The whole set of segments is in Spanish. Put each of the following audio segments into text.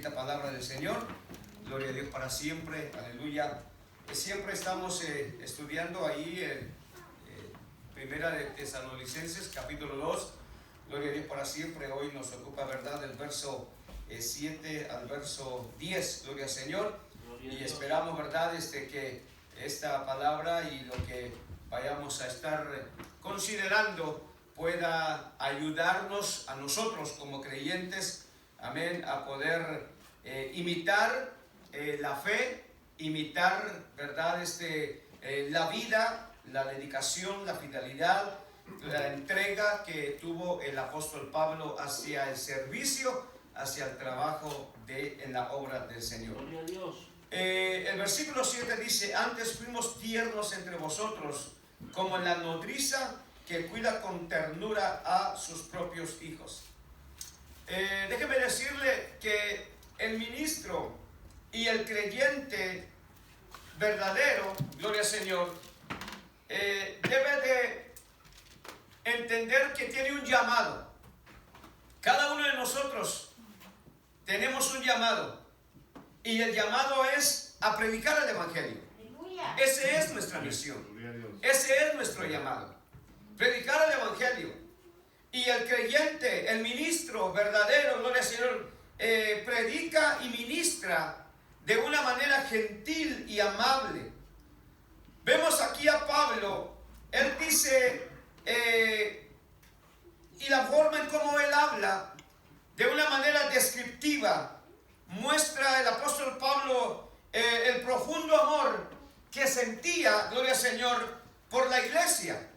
bendita palabra del Señor. Gloria a Dios para siempre, aleluya. Siempre estamos estudiando ahí Primera de Tesalonicenses, capítulo 2. Gloria a Dios para siempre. Hoy nos ocupa, ¿verdad?, del verso 7 al verso 10. Gloria al Señor. Y esperamos, ¿verdad?, que esta palabra y lo que vayamos a estar considerando pueda ayudarnos a nosotros como creyentes, amén, a poder imitar la fe, imitar, ¿verdad?, la vida, la dedicación, la fidelidad, la entrega que tuvo el apóstol Pablo hacia el servicio, hacia el trabajo en la obra del Señor. Gloria a Dios. El versículo 7 dice: antes fuimos tiernos entre vosotros, como la nodriza que cuida con ternura a sus propios hijos. Déjeme decirle que el ministro y el creyente verdadero, gloria al Señor, debe de entender que tiene un llamado. Cada uno de nosotros tenemos un llamado, y el llamado es a predicar el evangelio. Esa es nuestra misión, ese es nuestro llamado, predicar el evangelio. Y el creyente, el ministro verdadero, gloria al Señor, predica y ministra de una manera gentil y amable. Vemos aquí a Pablo, él dice, y la forma en cómo él habla, de una manera descriptiva, muestra el apóstol Pablo el profundo amor que sentía, gloria al Señor, por la iglesia.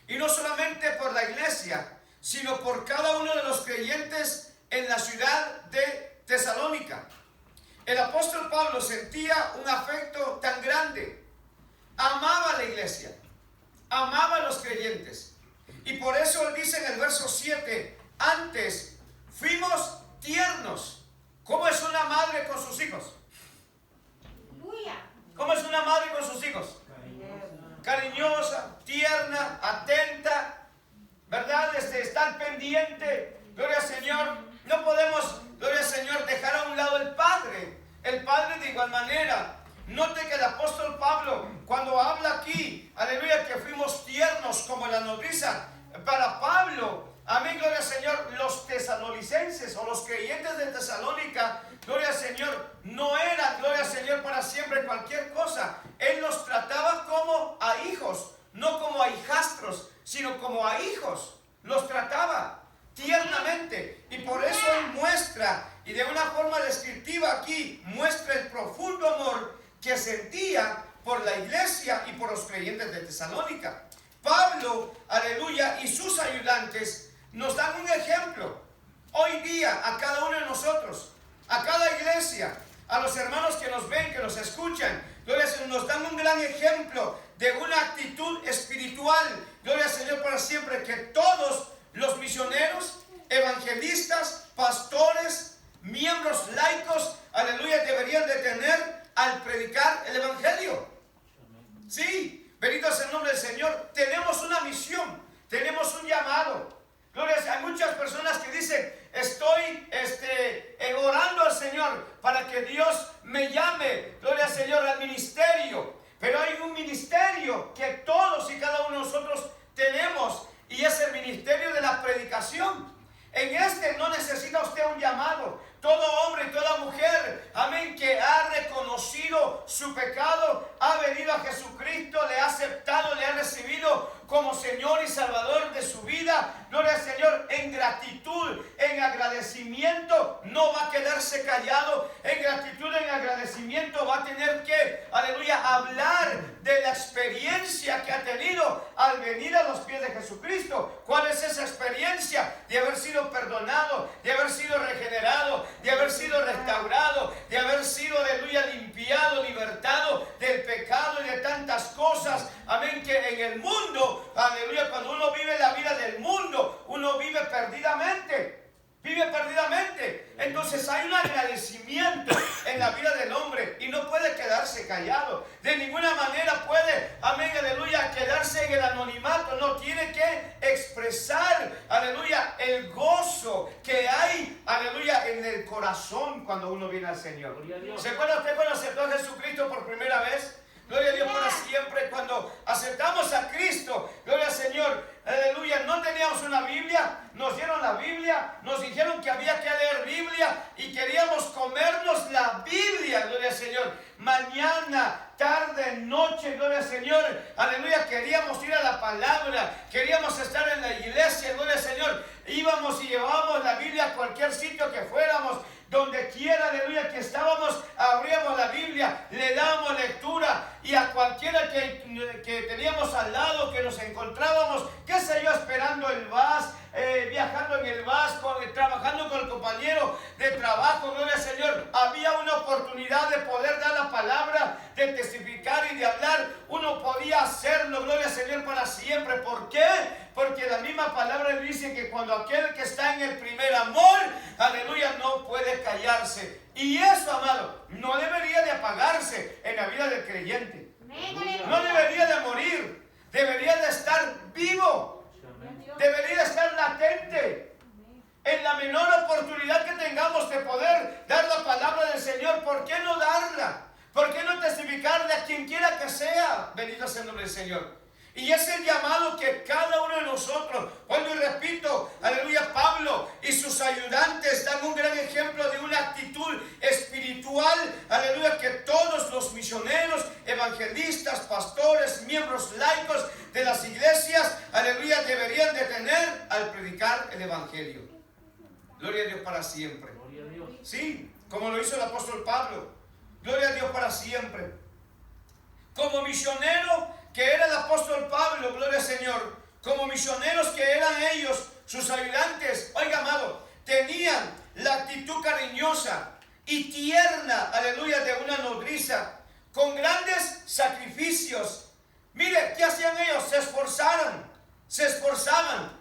Y no solamente por la iglesia, sino por cada uno de los creyentes en la ciudad de Tesalónica. El apóstol Pablo sentía un afecto tan grande. Amaba a la iglesia, amaba a los creyentes. Y por eso él dice en el verso 7, antes fuimos tiernos. ¿Cómo es una madre con sus hijos? ¿Cómo es una madre con sus hijos? Cariñosa, tierna, atenta, ¿verdad? Estar pendiente. Gloria al Señor. No podemos, gloria al Señor, dejar a un lado el Padre. El Padre de igual manera. Note que el apóstol Pablo, cuando habla aquí, aleluya, que fuimos tiernos como la nodriza, para Pablo, amén, gloria al Señor, los tesalonicenses o los creyentes de Tesalónica, gloria al Señor, no eran, gloria al Señor, para siempre cualquier cosa. Él los trataba como a hijos, no como a hijastros, sino como a hijos. Los trataba tiernamente, y por eso él muestra, y de una forma descriptiva aquí, muestra el profundo amor que sentía por la iglesia y por los creyentes de Tesalónica. Pablo, aleluya, y sus ayudantes nos dan un ejemplo hoy día a cada uno de nosotros, a cada iglesia, a los hermanos que nos ven, que nos escuchan. Gloria al Señor, nos dan un gran ejemplo de una actitud espiritual. Gloria al Señor para siempre, que todos los misioneros, evangelistas, pastores, miembros laicos, aleluya, deberían de tener al predicar el evangelio. Sí, bendito sea el nombre del Señor. Tenemos una misión, tenemos un llamado. Gloria, hay muchas personas que dicen, estoy orando al Señor para que Dios me llame, gloria al Señor, al ministerio. Pero hay un ministerio que todos y cada uno de nosotros tenemos, y es el ministerio de la predicación. En no necesita usted un llamado. Todo hombre y toda mujer, amén, que ha reconocido su pecado, ha venido a Jesucristo, le ha aceptado, le ha recibido como Señor y Salvador de su vida. Gloria al Señor, en gratitud, en agradecimiento, no va a quedarse callado. En gratitud, en agradecimiento, va a tener que, aleluya, hablar de la experiencia que ha tenido al venir a los pies de Jesucristo. ¿Cuál es esa experiencia? De haber sido perdonado, de haber sido regenerado, de haber sido restaurado, de haber sido, aleluya, limpiado, libertado del pecado y de tantas cosas, amén, que en el mundo, aleluya, cuando uno vive la vida del mundo, uno vive perdidamente. Entonces hay un agradecimiento esclarecimiento en la vida del hombre y no puede quedarse callado. De ninguna manera puede, amén, aleluya, quedarse en el anonimato. No, tiene que expresar, aleluya, el gozo que hay, aleluya, en el corazón cuando uno viene al Señor. ¿Se acuerda usted cuando aceptó a Jesucristo por primera vez? Gloria a Dios para siempre. Cuando aceptamos a Cristo, gloria al Señor, aleluya, no teníamos una Biblia, nos dieron la Biblia, nos dijeron que había que leer Biblia y queríamos comernos la Biblia, gloria al Señor. Mañana, tarde, noche, gloria al Señor, aleluya, queríamos ir a la palabra, queríamos estar en la iglesia, gloria al Señor. Íbamos y llevábamos la Biblia a cualquier sitio que fuéramos. Donde quiera, aleluya, que estábamos, abríamos la Biblia, le dábamos lectura, y a cualquiera que teníamos al lado, que nos encontrábamos, qué sé yo, esperando el bus, viajando en el bus, trabajando con el compañero de trabajo, gloria al Señor, había una oportunidad de poder dar la palabra, de testificar y de hablar. Uno podía hacerlo, gloria al Señor, para siempre. ¿Por qué? Porque la misma palabra dice que cuando aquel que está en el primer amor, aleluya, no puede callarse. Y eso, amado, no debería de apagarse en la vida del creyente. No debería de morir. Debería de estar vivo. Debería de estar latente. En la menor oportunidad que tengamos de poder dar la palabra del Señor, ¿por qué no darla? ¿Por qué no testificarle a quien quiera que sea? Bendito sea el nombre del Señor. Y es el llamado que cada uno de nosotros, vuelvo y repito, aleluya, Pablo y sus ayudantes dan un gran ejemplo de una actitud espiritual, aleluya, que todos los misioneros, evangelistas, pastores, miembros laicos de las iglesias, aleluya, deberían de tener al predicar el evangelio. Gloria a Dios para siempre. Sí, como lo hizo el apóstol Pablo. Gloria a Dios para siempre. Como misionero que era el apóstol Pablo, gloria al Señor, como misioneros que eran ellos, sus ayudantes, oiga, amado, tenían la actitud cariñosa y tierna, aleluya, de una nodriza, con grandes sacrificios. Mire, ¿qué hacían ellos? Se esforzaban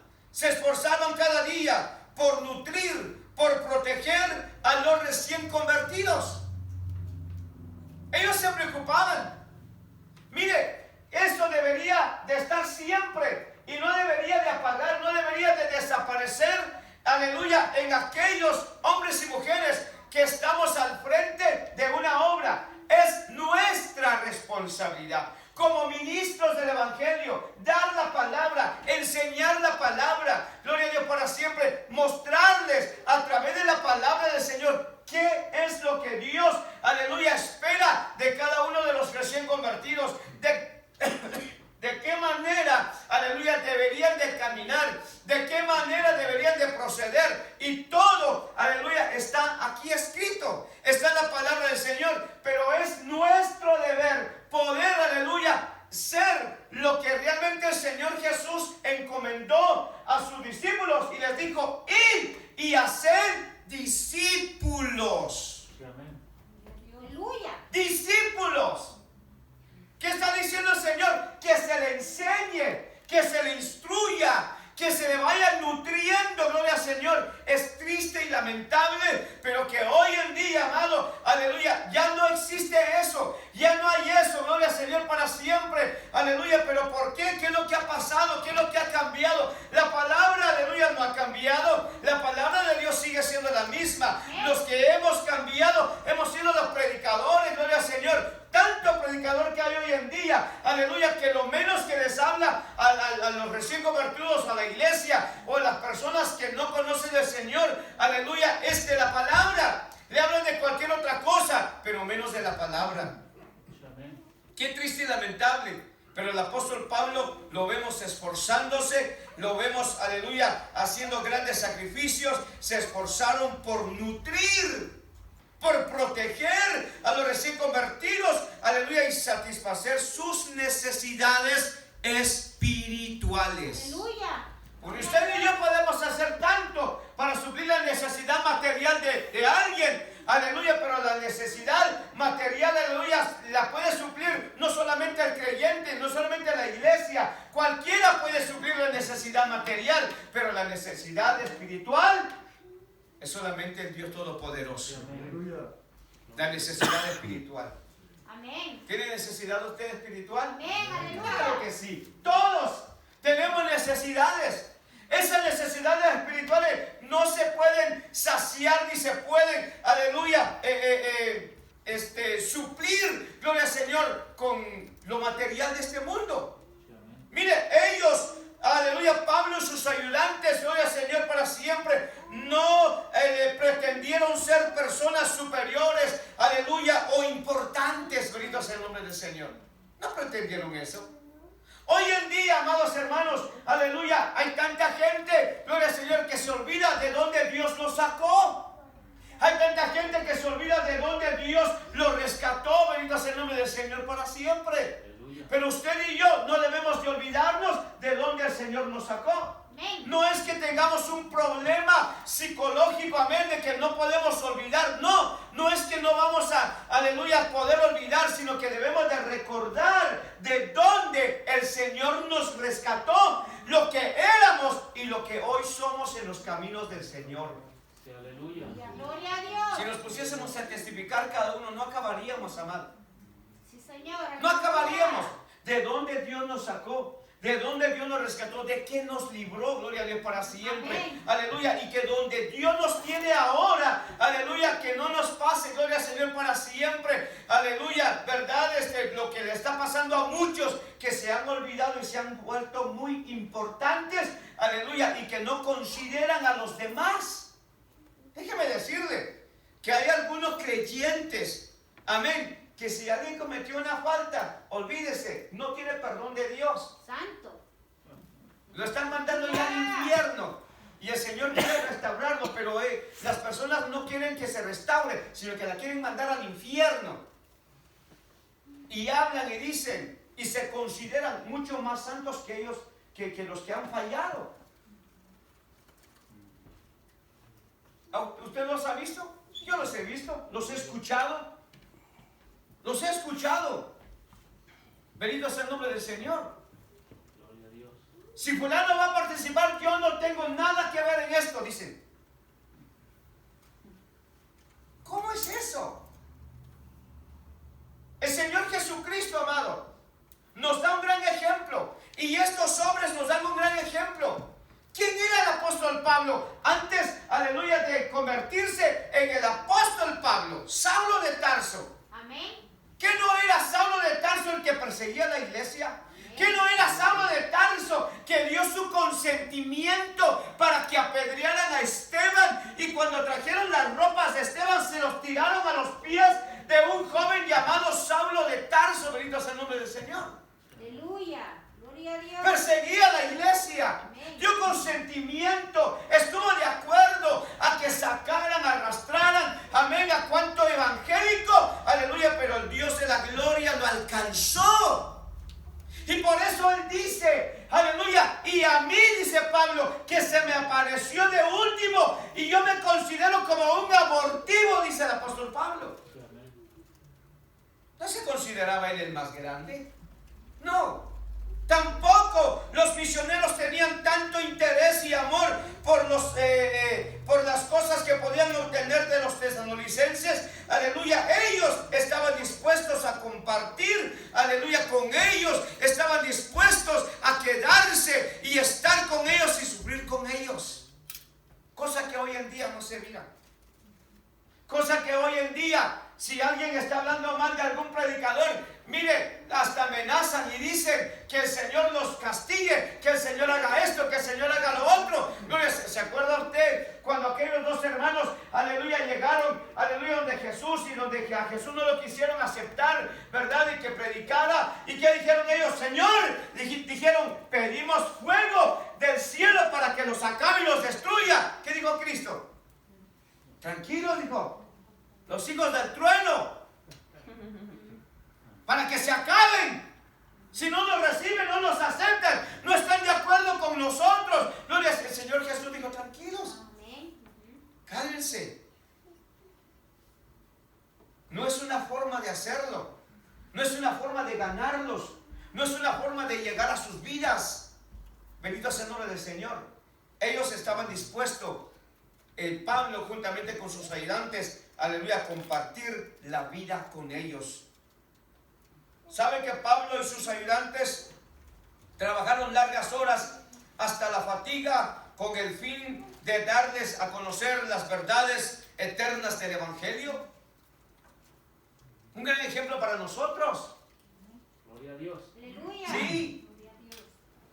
cada día por nutrir, por proteger a los recién convertidos. Ellos se preocupaban. Mire, eso debería de estar siempre y no debería de apagar, no debería de desaparecer, aleluya, en aquellos hombres y mujeres que estamos al frente de una obra. Es nuestra responsabilidad como ministros del evangelio, dar la palabra, enseñar la palabra, gloria a Dios para siempre, mostrarles a través de la palabra del Señor qué es lo que Dios, aleluya, espera de cada uno de los recién convertidos, de qué manera, aleluya, deberían de caminar, de qué manera deberían de proceder. Y todo, aleluya, está aquí escrito, está en la palabra del Señor. Pero es nuestro deber poder, aleluya, ser lo que realmente el Señor Jesús encomendó a sus discípulos y les dijo: id y hacer discípulos. Aleluya. Discípulos. ¿Qué está diciendo el Señor? Que se le enseñe, que se le instruya, que se le vaya nutriendo, gloria al Señor. Es triste y lamentable, pero que hoy en día, amado, aleluya, ya no existe eso, ya no hay eso, gloria al Señor para siempre, aleluya. Pero ¿por qué? ¿Qué es lo que ha pasado? ¿Qué es lo que ha cambiado? La palabra, aleluya, no ha cambiado, la palabra de Dios sigue siendo la misma. Los que hemos cambiado hemos sido los predicadores, gloria al Señor. Tanto predicador que hay hoy en día, aleluya, que lo menos que les habla a los recién convertidos a la iglesia o a las personas que no conocen al Señor, aleluya, es de la palabra. Le hablan de cualquier otra cosa, pero menos de la palabra. Qué triste y lamentable. Pero el apóstol Pablo lo vemos esforzándose, lo vemos, aleluya, haciendo grandes sacrificios. Se esforzaron por nutrir, por proteger a los recién convertidos, aleluya, y satisfacer sus necesidades espirituales. Aleluya. Porque usted y yo podemos hacer tanto para suplir la necesidad material de alguien, aleluya, pero la necesidad material, aleluya, la puede suplir no solamente el creyente, no solamente la iglesia. Cualquiera puede suplir la necesidad material, pero la necesidad espiritual es solamente el Dios Todopoderoso. La necesidad espiritual. Amén. ¿Tiene necesidad usted espiritual? Amén, aleluya. Claro que sí. Todos tenemos necesidades. Esas necesidades espirituales no se pueden saciar ni se pueden, aleluya, suplir, gloria al Señor, con lo material de este mundo. Mire, ellos, aleluya, Pablo y sus ayudantes, gloria al Señor para siempre, no pretendieron ser personas superiores, aleluya, o importantes, bendito sea el nombre del Señor. No pretendieron eso. Hoy en día, amados hermanos, aleluya, hay tanta gente, gloria al Señor, que se olvida de dónde Dios los sacó. Hay tanta gente que se olvida de dónde Dios los rescató, bendito sea el nombre del Señor para siempre. Pero usted y yo no debemos de olvidarnos de dónde el Señor nos sacó. No es que tengamos un problema psicológico, amén, de que no podemos olvidar. No es que no vamos a, aleluya, poder olvidar, sino que debemos de recordar de dónde el Señor nos rescató, lo que éramos y lo que hoy somos en los caminos del Señor. Aleluya. Gloria a Dios. Si nos pusiésemos a testificar cada uno, no acabaríamos, amado. Sí, Señor. No acabaríamos. ¿De dónde Dios nos sacó? ¿De dónde Dios nos rescató? ¿De qué nos libró? Gloria a Dios para siempre. Amén. Aleluya. Y que donde Dios nos tiene ahora, aleluya, que no nos pase, gloria al Señor para siempre. Aleluya. ¿Verdad? Lo que le está pasando a muchos que se han olvidado y se han vuelto muy importantes. Aleluya. Y que no consideran a los demás. Déjeme decirle que hay algunos creyentes, amén, que si alguien cometió una falta, olvídese, no tiene perdón de Dios. Santo. Lo están mandando ya al infierno. Y el Señor quiere restaurarlo, pero las personas no quieren que se restaure, sino que la quieren mandar al infierno. Y hablan y dicen, y se consideran mucho más santos que ellos, que los que han fallado. ¿Usted los ha visto? Yo los he visto, los he escuchado. Los he escuchado. Bendito sea el nombre del Señor. Gloria a Dios. Si fulano va a participar, yo no tengo nada que ver en esto, dicen. ¿Cómo es eso? El Señor Jesucristo, amado, nos da un gran ejemplo. Y estos hombres nos dan un gran ejemplo. ¿Quién era el apóstol Pablo? Antes, aleluya, de convertirse en el apóstol Pablo, Saulo de Tarso. Amén. ¿Qué no era Saulo de Tarso el que perseguía la iglesia? ¿Qué no era Saulo de Tarso que dio su consentimiento para que apedrearan a Esteban? Y cuando trajeron las ropas de Esteban se los tiraron a los pies de un joven llamado Saulo de Tarso. Bendito sea el nombre del Señor. Aleluya. Gloria a Dios. Perseguía a la iglesia, Amén. dio consentimiento, estuvo de acuerdo a que sacaran, arrastraran, amén, a cuanto evangélico, aleluya, pero el Dios de la gloria lo alcanzó. Y por eso él dice, aleluya, y a mí, dice Pablo, que se me apareció de último y yo me considero como un abortivo, dice el apóstol Pablo. ¿No se consideraba él el más grande? No. Tampoco los misioneros tenían tanto interés y amor por las cosas que podían obtener de los tesalonicenses. Aleluya, ellos estaban dispuestos a compartir, aleluya, con ellos. Estaban dispuestos a quedarse y estar con ellos y sufrir con ellos. Cosa que hoy en día no se mira. Cosa que hoy en día, si alguien está hablando mal de algún predicador, mire, hasta amenazan y dicen que el Señor los castigue, que el Señor haga esto, que el Señor haga lo otro. ¿Se acuerda usted cuando aquellos dos hermanos, aleluya, llegaron, aleluya, donde Jesús y donde a Jesús no lo quisieron aceptar, ¿verdad? Y que predicara. ¿Y qué dijeron ellos? Señor, dijeron, pedimos fuego del cielo para que los acabe y los destruya. ¿Qué dijo Cristo? Tranquilos, dijo, los hijos del trueno, para que se acaben. Si no nos reciben, no nos aceptan, no están de acuerdo con nosotros. Gloria al Señor Jesús dijo, tranquilos, cállense. No es una forma de hacerlo, no es una forma de ganarlos, no es una forma de llegar a sus vidas. Bendito sea el nombre del Señor. Ellos estaban dispuestos, Pablo juntamente con sus ayudantes, aleluya, compartir la vida con ellos. ¿Sabe que Pablo y sus ayudantes trabajaron largas horas hasta la fatiga con el fin de darles a conocer las verdades eternas del Evangelio? Un gran ejemplo para nosotros. Gloria a Dios. Aleluya. Sí. Gloria a Dios.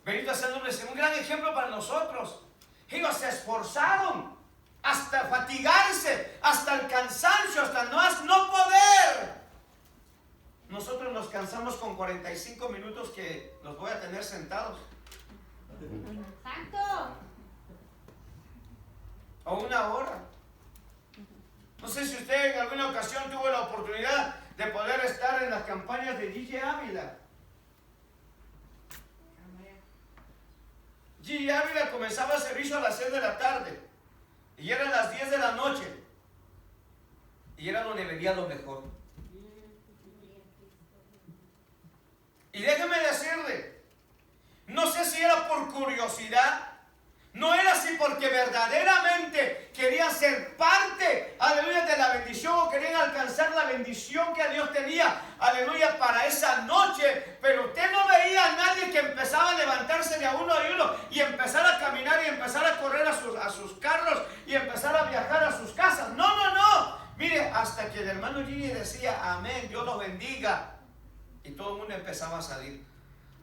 Bendito sea el nombre, un gran ejemplo para nosotros. Ellos se esforzaron hasta fatigarse, hasta el cansancio, hasta no poder. Nosotros nos cansamos con 45 minutos que los voy a tener sentados. Santo. O una hora. No sé si usted en alguna ocasión tuvo la oportunidad de poder estar en las campañas de Gigi Ávila. Gigi Ávila comenzaba el servicio a las 6 de la tarde y eran las 10 de la noche y era donde venía lo mejor. Y déjeme decirle, no sé si era por curiosidad, no era así porque verdaderamente querían ser parte, aleluya, de la bendición o querían alcanzar la bendición que Dios tenía, aleluya, para esa noche. Pero usted no veía a nadie que empezaba a levantarse de a uno y empezar a caminar y empezar a correr a sus carros y empezar a viajar a sus casas. No, no, no. Mire, hasta que el hermano Gini decía, amén, Dios los bendiga. Y todo el mundo empezaba a salir.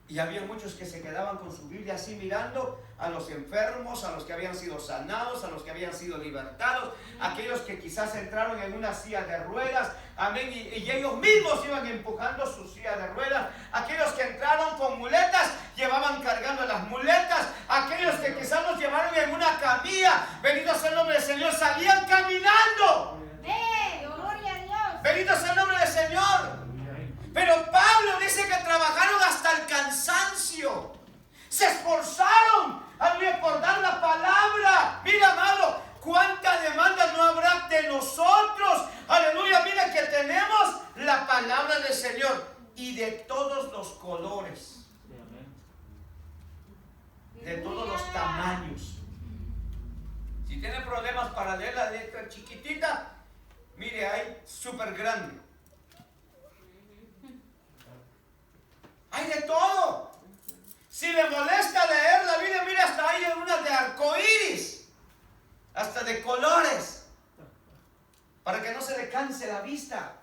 Y había muchos que se quedaban con su Biblia así mirando a los enfermos, a los que habían sido sanados, a los que habían sido libertados, aquellos que quizás entraron en una silla de ruedas, amén, y ellos mismos iban empujando su silla de ruedas, aquellos que entraron con muletas, llevaban cargando las muletas, aquellos que quizás los llevaron en una camilla, bendito sea el nombre del Señor, salían caminando. Gloria a Dios. Bendito sea el nombre del Señor. Pero Pablo dice que trabajaron hasta el cansancio. Se esforzaron, aleluya, por dar la palabra. Mira, amado, cuánta demanda no habrá de nosotros. Aleluya, mira que tenemos la palabra del Señor y de todos los colores, de todos los tamaños. Si tiene problemas para leer la letra chiquitita, mire, hay súper grande. Hay de todo. Si le molesta leer la Biblia, mira, hasta hay unas de arcoíris, hasta de colores, para que no se le canse la vista.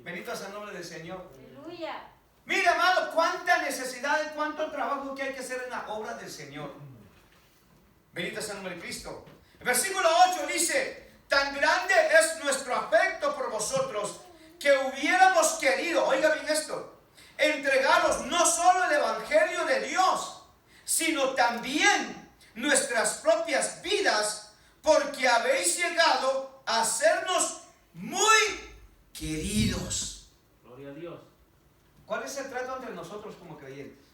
Bendito sea el nombre del Señor. Aleluya. Mira, amado, cuánta necesidad y cuánto trabajo que hay que hacer en la obra del Señor. Bendito sea el nombre de Cristo. El versículo 8 dice: tan grande es nuestro afecto por vosotros que hubiéramos querido, oiga bien esto, entregaros no solo el Evangelio de Dios, sino también nuestras propias vidas, porque habéis llegado a hacernos muy queridos. Gloria a Dios. ¿Cuál es el trato entre nosotros como creyentes?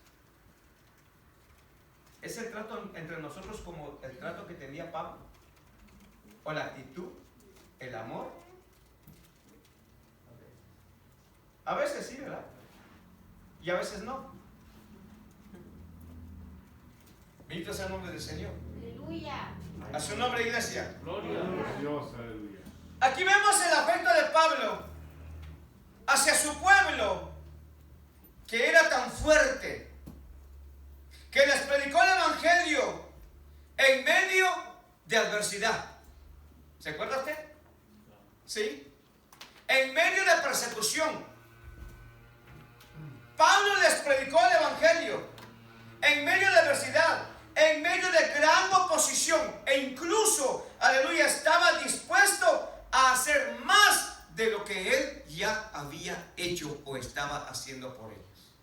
¿Es el trato entre nosotros como el trato que tenía Pablo? ¿O la actitud? ¿El amor? A veces sí, ¿verdad? Y a veces no. Bendito sea el nombre del Señor. Aleluya. A su nombre, iglesia. Gloria a Dios. Aleluya. Aquí vemos el afecto de Pablo hacia su pueblo, que era tan fuerte, que les predicó el Evangelio en medio de adversidad. ¿Se acuerda usted? Sí. En medio de persecución. Pablo les predicó el Evangelio en medio de adversidad, en medio de gran oposición, e incluso, aleluya, estaba dispuesto a hacer más de lo que él ya había hecho o estaba haciendo por ellos.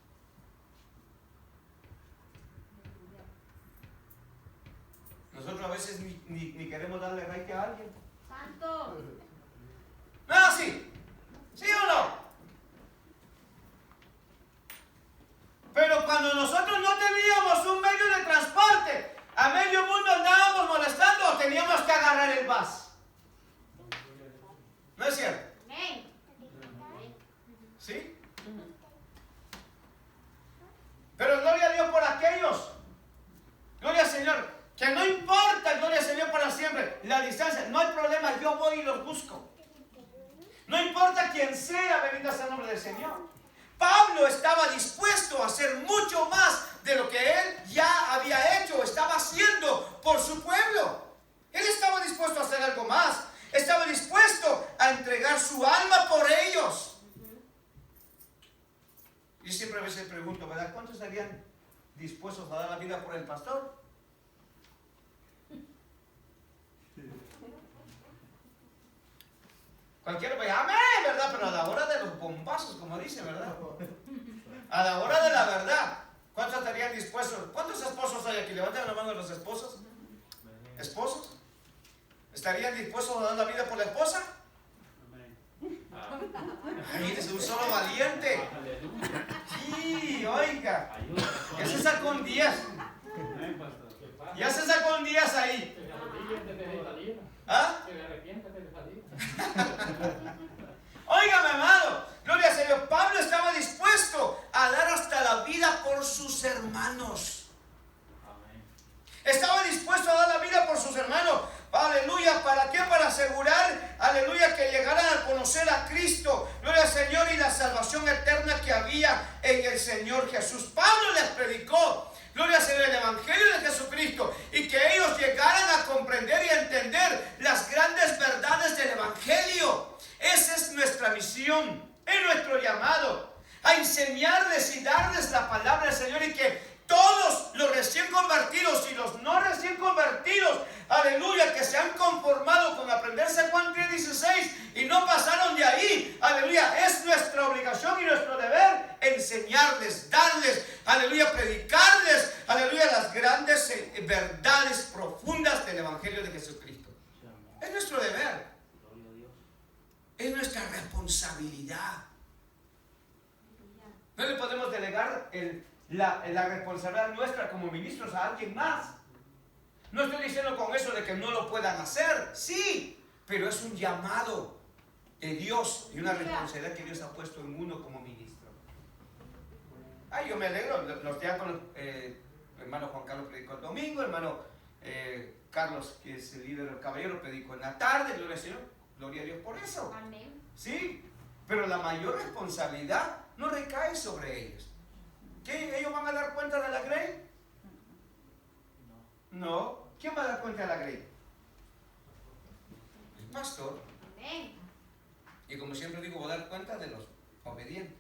Nosotros a veces ni queremos darle like a alguien. Santo. ¿No es así? ¿Sí o no? Pero cuando nosotros no teníamos un medio de transporte, a medio mundo andábamos molestando o teníamos que agarrar el bus. ¿No es cierto? Amén. ¿Sí? Pero gloria a Dios por aquellos. Gloria al Señor. Que no importa, gloria al Señor para siempre, la distancia. No hay problema, yo voy y los busco. quien sea, bendito sea el nombre del Señor. Pablo estaba dispuesto a hacer mucho más de lo que él ya había hecho, estaba haciendo por su pueblo. Él estaba dispuesto a hacer algo más. Estaba dispuesto a entregar su alma por ellos. Yo siempre a veces pregunto, ¿verdad? ¿Cuántos estarían dispuestos a dar la vida por el pastor? Cualquiera va a decir, amén, ¿verdad? Pero a la hora de los bombazos, como dicen, ¿verdad? A la hora de la verdad, ¿cuántos estarían dispuestos? ¿Cuántos esposos hay aquí? Levanten la mano de los esposos. ¿Esposos? ¿Estarían dispuestos a dar la vida por la esposa? Ay, eres un solo valiente. Sí, oiga. Ya se sacó un 10. Ya se sacó un 10 ahí. ¿Ah? Óigame, amado, gloria a Dios. Pablo estaba dispuesto a dar hasta la vida por sus hermanos. Estaba dispuesto a dar la vida por sus hermanos. Aleluya. ¿Para qué? Para asegurar, aleluya, que llegaran a conocer a Cristo. Gloria al Señor, y la salvación eterna que había en el Señor Jesús. Pablo les predicó, gloria al Señor, el Evangelio de Jesucristo, y que ellos llegaran a comprender y a entender las grandes verdades del Evangelio. Esa es nuestra misión, es nuestro llamado, a enseñarles y darles la palabra del Señor, y que todos los recién convertidos y los no recién convertidos, aleluya, que se han conformado con aprenderse Juan 3:16 y no pasaron de ahí, aleluya, es nuestra obligación y nuestro deber enseñarles, darles, aleluya, predicarles, aleluya, las grandes verdades profundas del Evangelio de Jesucristo. Es nuestro deber, es nuestra responsabilidad. No le podemos delegar la responsabilidad nuestra como ministros a alguien más. No estoy diciendo con eso de que no lo puedan hacer, sí, pero es un llamado de Dios y una responsabilidad que Dios ha puesto en uno como ministro. Ay, yo me alegro, los diáconos, hermano Juan Carlos predicó el domingo, hermano Carlos, que es el líder del caballero, predicó en la tarde, gloria al Señor, gloria a Dios por eso. Amén. Sí, pero la mayor responsabilidad no recae sobre ellos. ¿Qué? ¿Ellos van a dar cuenta de la grey? No. ¿Quién va a dar cuenta de la grey? El pastor. Amén. Y como siempre digo, voy a dar cuenta de los obedientes.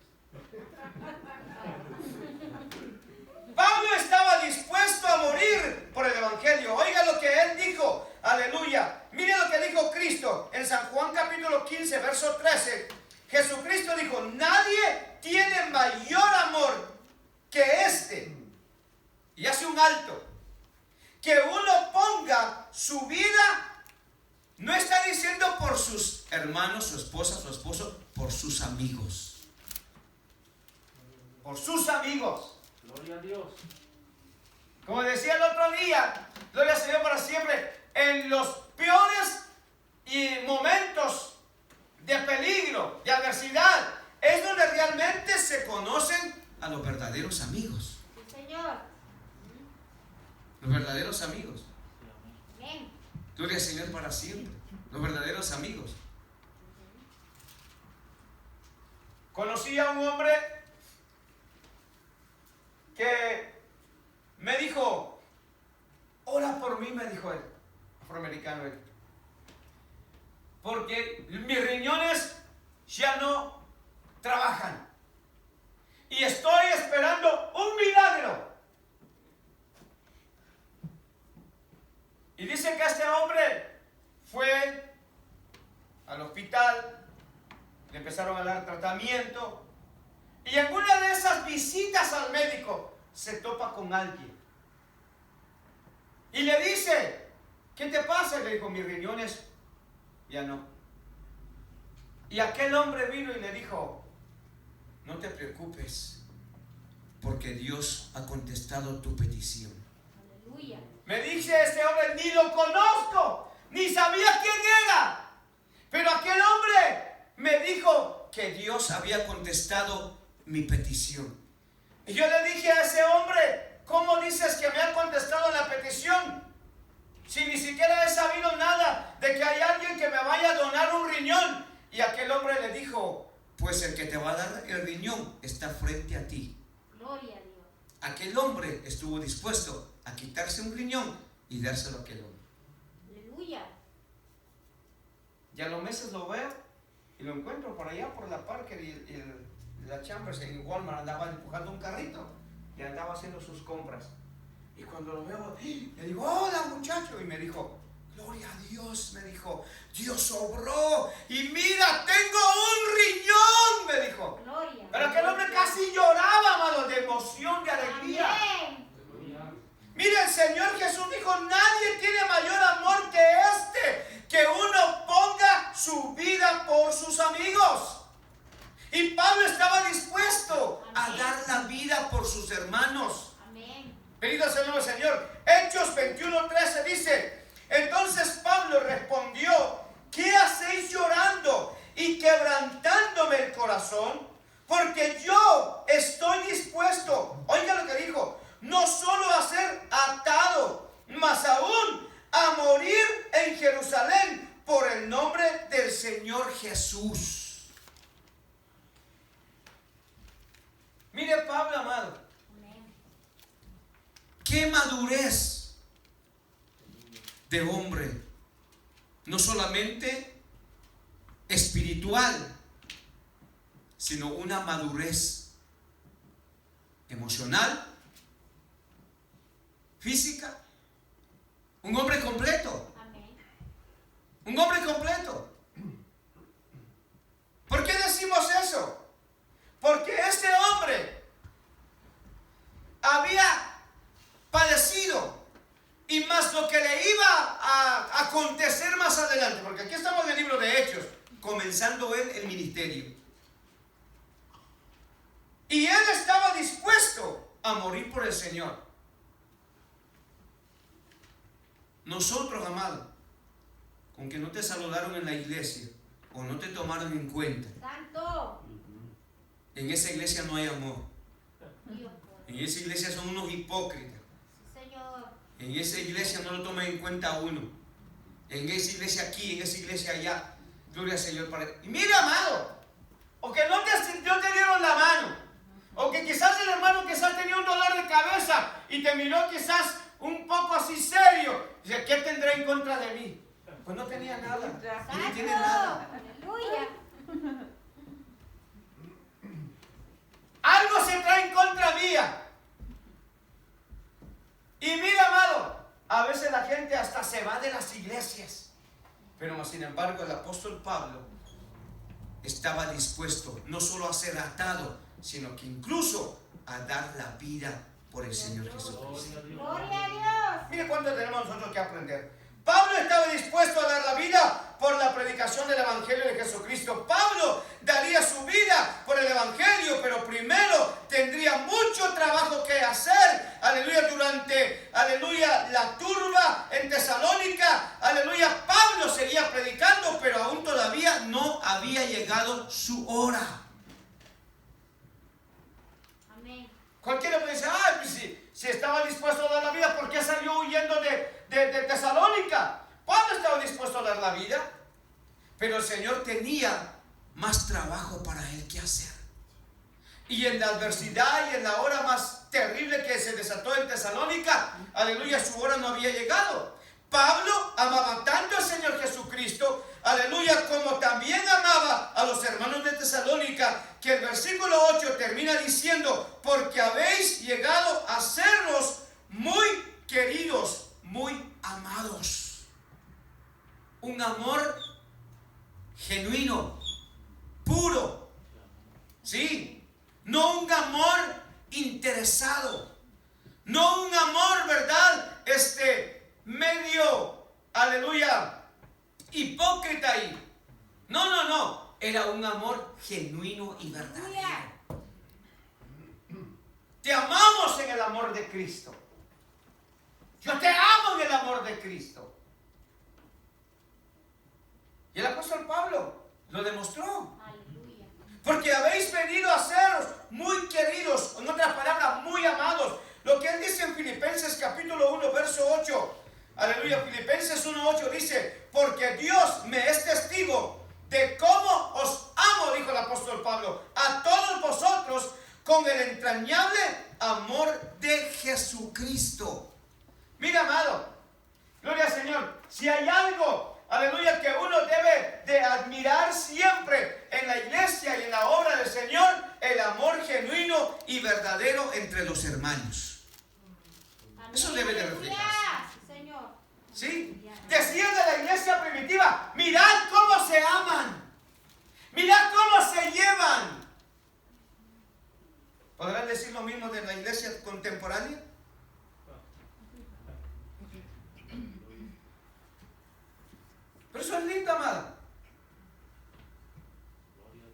Pablo estaba dispuesto a morir por el Evangelio. Oiga lo que él dijo. Aleluya. Mire lo que dijo Cristo en San Juan capítulo 15, verso 13. Jesucristo dijo, nadie tiene mayor amor que este, y hace un alto, que uno ponga su vida, no está diciendo por sus hermanos, su esposa, su esposo, por sus amigos. Por sus amigos. Gloria a Dios. Como decía el otro día, gloria al Señor para siempre, en los peores y momentos de peligro, de adversidad, es donde realmente se conocen a los verdaderos amigos. Sí, Señor. Los verdaderos amigos. Amén. Gloria al Señor para siempre. Los verdaderos amigos. Conocí a un hombre que me dijo, ora por mí, me dijo él, afroamericano él, porque mis riñones ya no trabajan y estoy esperando un milagro. Y dice que este hombre fue al hospital, le empezaron a dar tratamiento, y en una de esas visitas al médico se topa con alguien y le dice, ¿qué te pasa? Le dijo, mis riñones ya no. Y aquel hombre vino y le dijo, no te preocupes, porque Dios ha contestado tu petición. Aleluya. Me dice este hombre, ni lo conozco, ni sabía quién era, pero aquel hombre me dijo que Dios había contestado mi petición. Y yo le dije a ese hombre, ¿cómo dices que me ha contestado la petición? Si ni siquiera he sabido nada de que hay alguien que me vaya a donar un riñón. Y aquel hombre le dijo, pues el que te va a dar el riñón está frente a ti. Gloria a Dios. Aquel hombre estuvo dispuesto a quitarse un riñón y dárselo a aquel hombre. Aleluya. Y a los meses lo veo y lo encuentro por allá por la Parker y la Chambers en Walmart. Andaba empujando un carrito y andaba haciendo sus compras. Y cuando lo veo, le digo, hola muchacho. Y me dijo, gloria a Dios, me dijo, Dios obró. Y mira, tengo un riñón, me dijo. Gloria. Pero aquel hombre casi lloraba, amado, de emoción, de alegría. Amén. Mira, el Señor Jesús dijo, nadie tiene mayor amor que este, que uno ponga su vida por sus amigos. Y Pablo estaba dispuesto a dar la vida por sus hermanos. Amén. Bendito sea el nombre del Señor. Hechos 21:13 dice, entonces Pablo respondió, ¿qué hacéis llorando y quebrantándome el corazón? Porque yo estoy dispuesto, oiga lo que dijo, no solo a ser atado, mas aún a morir en Jerusalén por el nombre del Señor Jesús. Mire Pablo, amado, Amén. qué madurez de hombre, no solamente espiritual, sino una madurez emocional, física, un hombre completo, Amén. un hombre completo. ¿Por qué decimos eso? Porque este hombre había padecido y más lo que le iba a acontecer más adelante, porque aquí estamos en el libro de Hechos, comenzando él el ministerio. Y él estaba dispuesto a morir por el Señor. Nosotros, amado, con que no te saludaron en la iglesia o no te tomaron en cuenta, Santo. en esa iglesia no hay amor. Dios. En esa iglesia son unos hipócritas. Sí, Señor. En esa iglesia no lo toman en cuenta uno. En esa iglesia aquí, en esa iglesia allá. Gloria al Señor. Y mira, amado, o que no te dieron la mano, o que quizás el hermano quizás tenía un dolor de cabeza y te miró quizás un poco así serio. Dice, ¿qué tendrá en contra de mí? Pues no tenía nada. Y no tiene nada. Aleluya. Algo se trae en contra mía. Y mira, amado, a veces la gente hasta se va de las iglesias. Pero sin embargo el apóstol Pablo estaba dispuesto no solo a ser atado, sino que incluso a dar la vida por el Señor Jesucristo. Gloria a Dios. Mire cuánto tenemos nosotros que aprender. Pablo estaba dispuesto a dar la vida por la predicación del Evangelio de Jesucristo. Pablo daría su vida por el Evangelio, pero primero tendría mucho trabajo que hacer. Aleluya, durante, aleluya, la turba en Tesalónica. Aleluya, Pablo seguía predicando, pero aún todavía no había llegado su hora. Amén. Cualquiera puede decir, ay, pues si estaba dispuesto a dar la vida, ¿por qué salió huyendo de Tesalónica? Pablo estaba dispuesto a dar la vida, pero el Señor tenía más trabajo para él que hacer. Y en la adversidad y en la hora más terrible que se desató en Tesalónica, aleluya, su hora no había llegado. Pablo amaba tanto al Señor Jesucristo, aleluya, como también amaba a los hermanos de Tesalónica, que el versículo 8 termina diciendo, porque habéis llegado a sernos muy queridos, muy amados. Un amor genuino, puro, ¿sí? No un amor interesado, no un amor, ¿verdad? Medio, aleluya, hipócrita ahí. No, era un amor genuino y verdadero. Te amamos en el amor de Cristo. Yo te amo en el amor de Cristo. Y el apóstol Pablo lo demostró. Aleluya. Porque habéis venido a seros muy queridos, en otras palabras, muy amados. Lo que él dice en Filipenses capítulo 1, verso 8. Aleluya, Filipenses 1:8 dice, porque Dios me es testigo de cómo os amo, dijo el apóstol Pablo. con el entrañable amor de Jesucristo. Mira, amado, gloria al Señor, si hay algo, aleluya, que uno debe de admirar siempre en la iglesia y en la obra del Señor, el amor genuino y verdadero entre los hermanos. Amén. Eso debe de reflejarse. Sí, Señor. ¿Sí? Decía de la iglesia primitiva, mirad cómo se aman, mirad cómo se llevan. ¿Podrán decir lo mismo de la iglesia contemporánea? Pero eso es lindo, amada.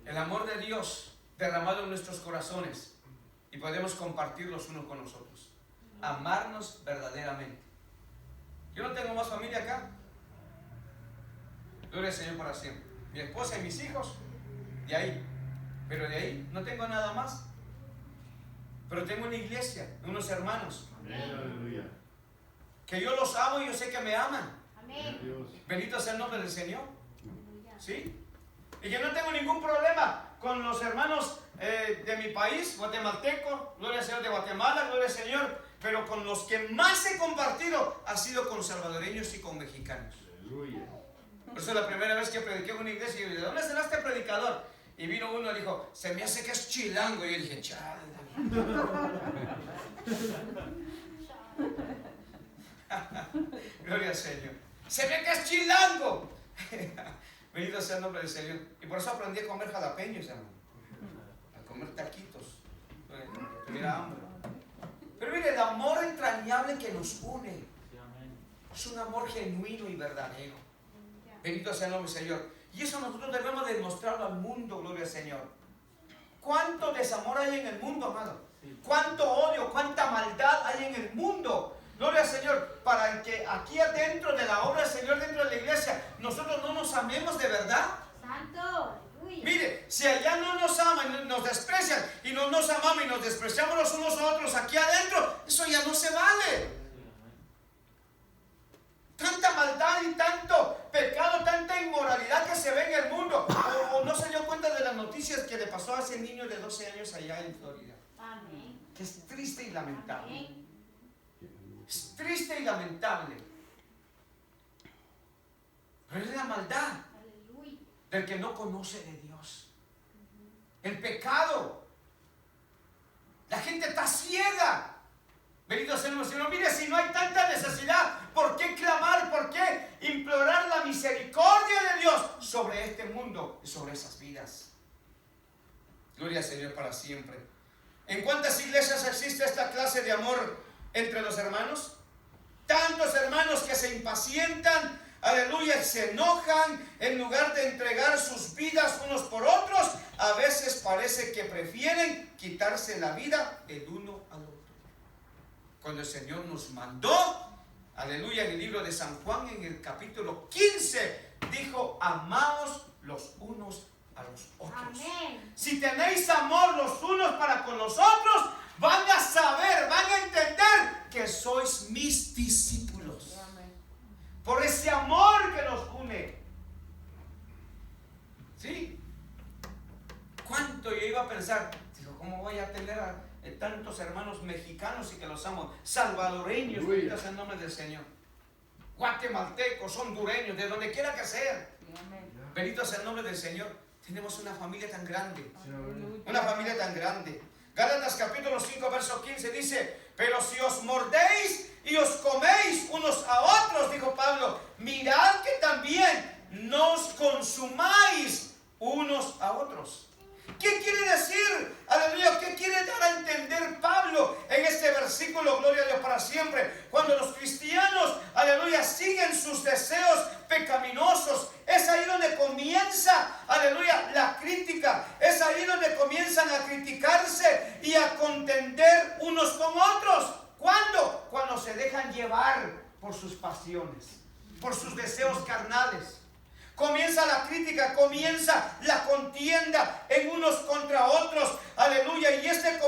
El amor de Dios derramado en nuestros corazones y podemos compartirlos unos con nosotros. Amarnos verdaderamente. Yo no tengo más familia acá. Gloria al Señor para siempre. Mi esposa y mis hijos, de ahí. Pero de ahí no tengo nada más. Pero tengo una iglesia, unos hermanos. Aleluya. Que yo los amo y yo sé que me aman. Amén. Dios. Bendito sea el nombre del Señor. ¿Sí? Y yo no tengo ningún problema con los hermanos de mi país, guatemalteco, gloria al Señor, de Guatemala, gloria al Señor. Pero con los que más he compartido ha sido con salvadoreños y con mexicanos. Aleluya. Por eso la primera vez que prediqué en una iglesia, yo dije, ¿de dónde será este predicador? Y vino uno y dijo, se me hace que es chilango. Y yo dije, chale. Gloria al Señor. Se ve que es chilango. Bendito sea el nombre del Señor. Y por eso aprendí a comer jalapeños, hermano. A comer taquitos. Que tuviera hambre. Pero mire, el amor entrañable que nos une Sí, amén. es un amor genuino y verdadero. Bendito sea el nombre del Señor. Y eso nosotros debemos demostrarlo al mundo, gloria al Señor. ¿Cuánto desamor hay en el mundo, amado? ¿Cuánto odio, cuánta maldad hay en el mundo? Gloria al Señor, para que aquí adentro de la obra del Señor, dentro de la iglesia, nosotros no nos amemos de verdad. Santo. Aleluya. Mire, si allá no nos aman, nos desprecian y no nos amamos y nos despreciamos los unos a otros aquí adentro, eso ya no se vale. Tanta maldad y tanto pecado, tanta inmoralidad que se ve en el mundo. O no se dio cuenta de las noticias que le pasó a ese niño de 12 años allá en Florida. Amén. Que es triste y lamentable. Amén. Es triste y lamentable. Pero es la maldad Aleluya. del que no conoce de Dios. El pecado. La gente está ciega. Bendito sea el Señor. Mire, si no hay tanta necesidad, ¿por qué clamar? ¿Por qué implorar la misericordia de Dios sobre este mundo y sobre esas vidas? Gloria al Señor para siempre. ¿En cuántas iglesias existe esta clase de amor entre los hermanos? Tantos hermanos que se impacientan, aleluya, se enojan en lugar de entregar sus vidas unos por otros. A veces parece que prefieren quitarse la vida el uno al otro. Cuando el Señor nos mandó, aleluya, en el libro de San Juan, en el capítulo 15, dijo, amaos los unos a los otros. Amén. Si tenéis amor los unos para con los otros, van a saber, van a entender que sois mis discípulos. Por ese amor que nos une. ¿Sí? ¿Cuánto yo iba a pensar? Digo, ¿cómo voy a tener a tantos hermanos mexicanos y que los amo? Salvadoreños, bendito sea el nombre del Señor. Guatemaltecos, hondureños, de donde quiera que sea. Bendito sea el nombre del Señor. Tenemos una familia tan grande. Una familia tan grande. Gálatas capítulo 5, verso 15 dice, pero si os mordéis y os coméis unos a otros, dijo Pablo, mirad que también no os consumáis unos a otros. ¿Qué quiere decir? Aleluya, ¿qué quiere dar a entender Pablo en este versículo? Gloria a Dios para siempre. Cuando los cristianos, aleluya, siguen sus deseos pecaminosos, es ahí donde comienza, aleluya, la crítica. Es ahí donde comienzan a criticarse y a contender unos con otros. ¿Cuándo? Cuando se dejan llevar por sus pasiones, por sus deseos carnales. Comienza la crítica, comienza la contienda en unos contra otros, aleluya, y este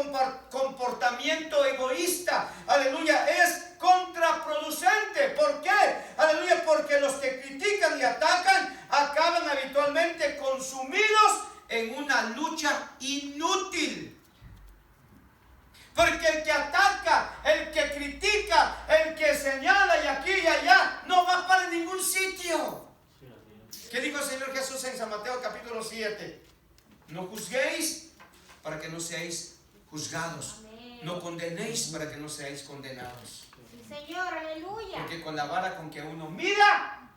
comportamiento egoísta, aleluya, es contraproducente. ¿Por qué? Aleluya, porque los que critican y atacan acaban habitualmente consumidos en una lucha inútil. Porque el que ataca, el que critica, el que señala y aquí y allá, no va para ningún sitio. ¿Qué dijo el Señor Jesús en San Mateo capítulo 7? No juzguéis para que no seáis juzgados. Amén. No condenéis para que no seáis condenados. Sí, Señor, aleluya. Porque con la vara con que uno mira,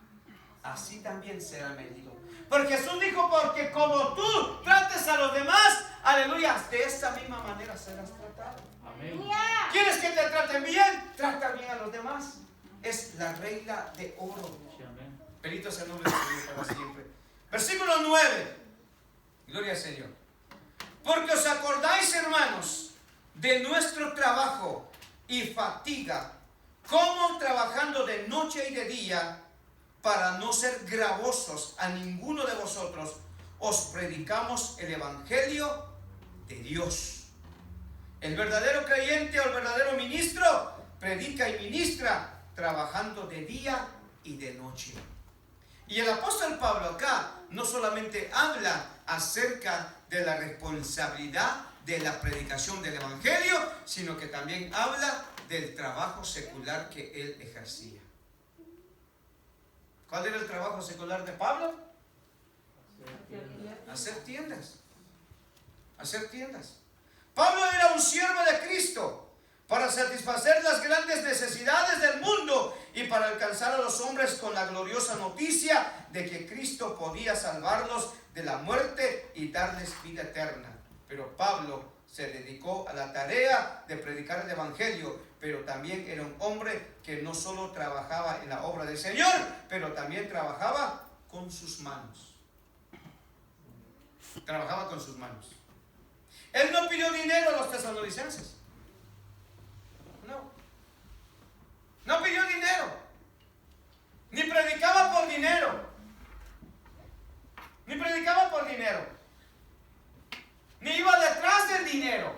así también será medido. Porque Jesús dijo, porque como tú trates a los demás, aleluya, de esta misma manera serás tratado. Amén. Aleluya. ¿Quieres que te traten bien? Trata bien a los demás. Es la regla de oro. Sí, amén. Bendito sea el nombre del Señor para siempre. Versículo 9. Gloria al Señor. Porque os acordáis, hermanos, de nuestro trabajo y fatiga, como trabajando de noche y de día, para no ser gravosos a ninguno de vosotros, os predicamos el Evangelio de Dios. El verdadero creyente o el verdadero ministro predica y ministra trabajando de día y de noche. Y el apóstol Pablo acá no solamente habla acerca de la responsabilidad de la predicación del Evangelio, sino que también habla del trabajo secular que él ejercía. ¿Cuál era el trabajo secular de Pablo? Hacer tiendas. Hacer tiendas. Pablo era un siervo de Cristo para satisfacer las grandes necesidades del mundo y para alcanzar a los hombres con la gloriosa noticia de que Cristo podía salvarlos de la muerte y darles vida eterna. Pero Pablo se dedicó a la tarea de predicar el Evangelio, pero también era un hombre que no solo trabajaba en la obra del Señor, pero también trabajaba con sus manos. Trabajaba con sus manos. Él no pidió dinero a los tesalonicenses. No pidió dinero. Ni predicaba por dinero. Ni predicaba por dinero. Ni iba detrás del dinero.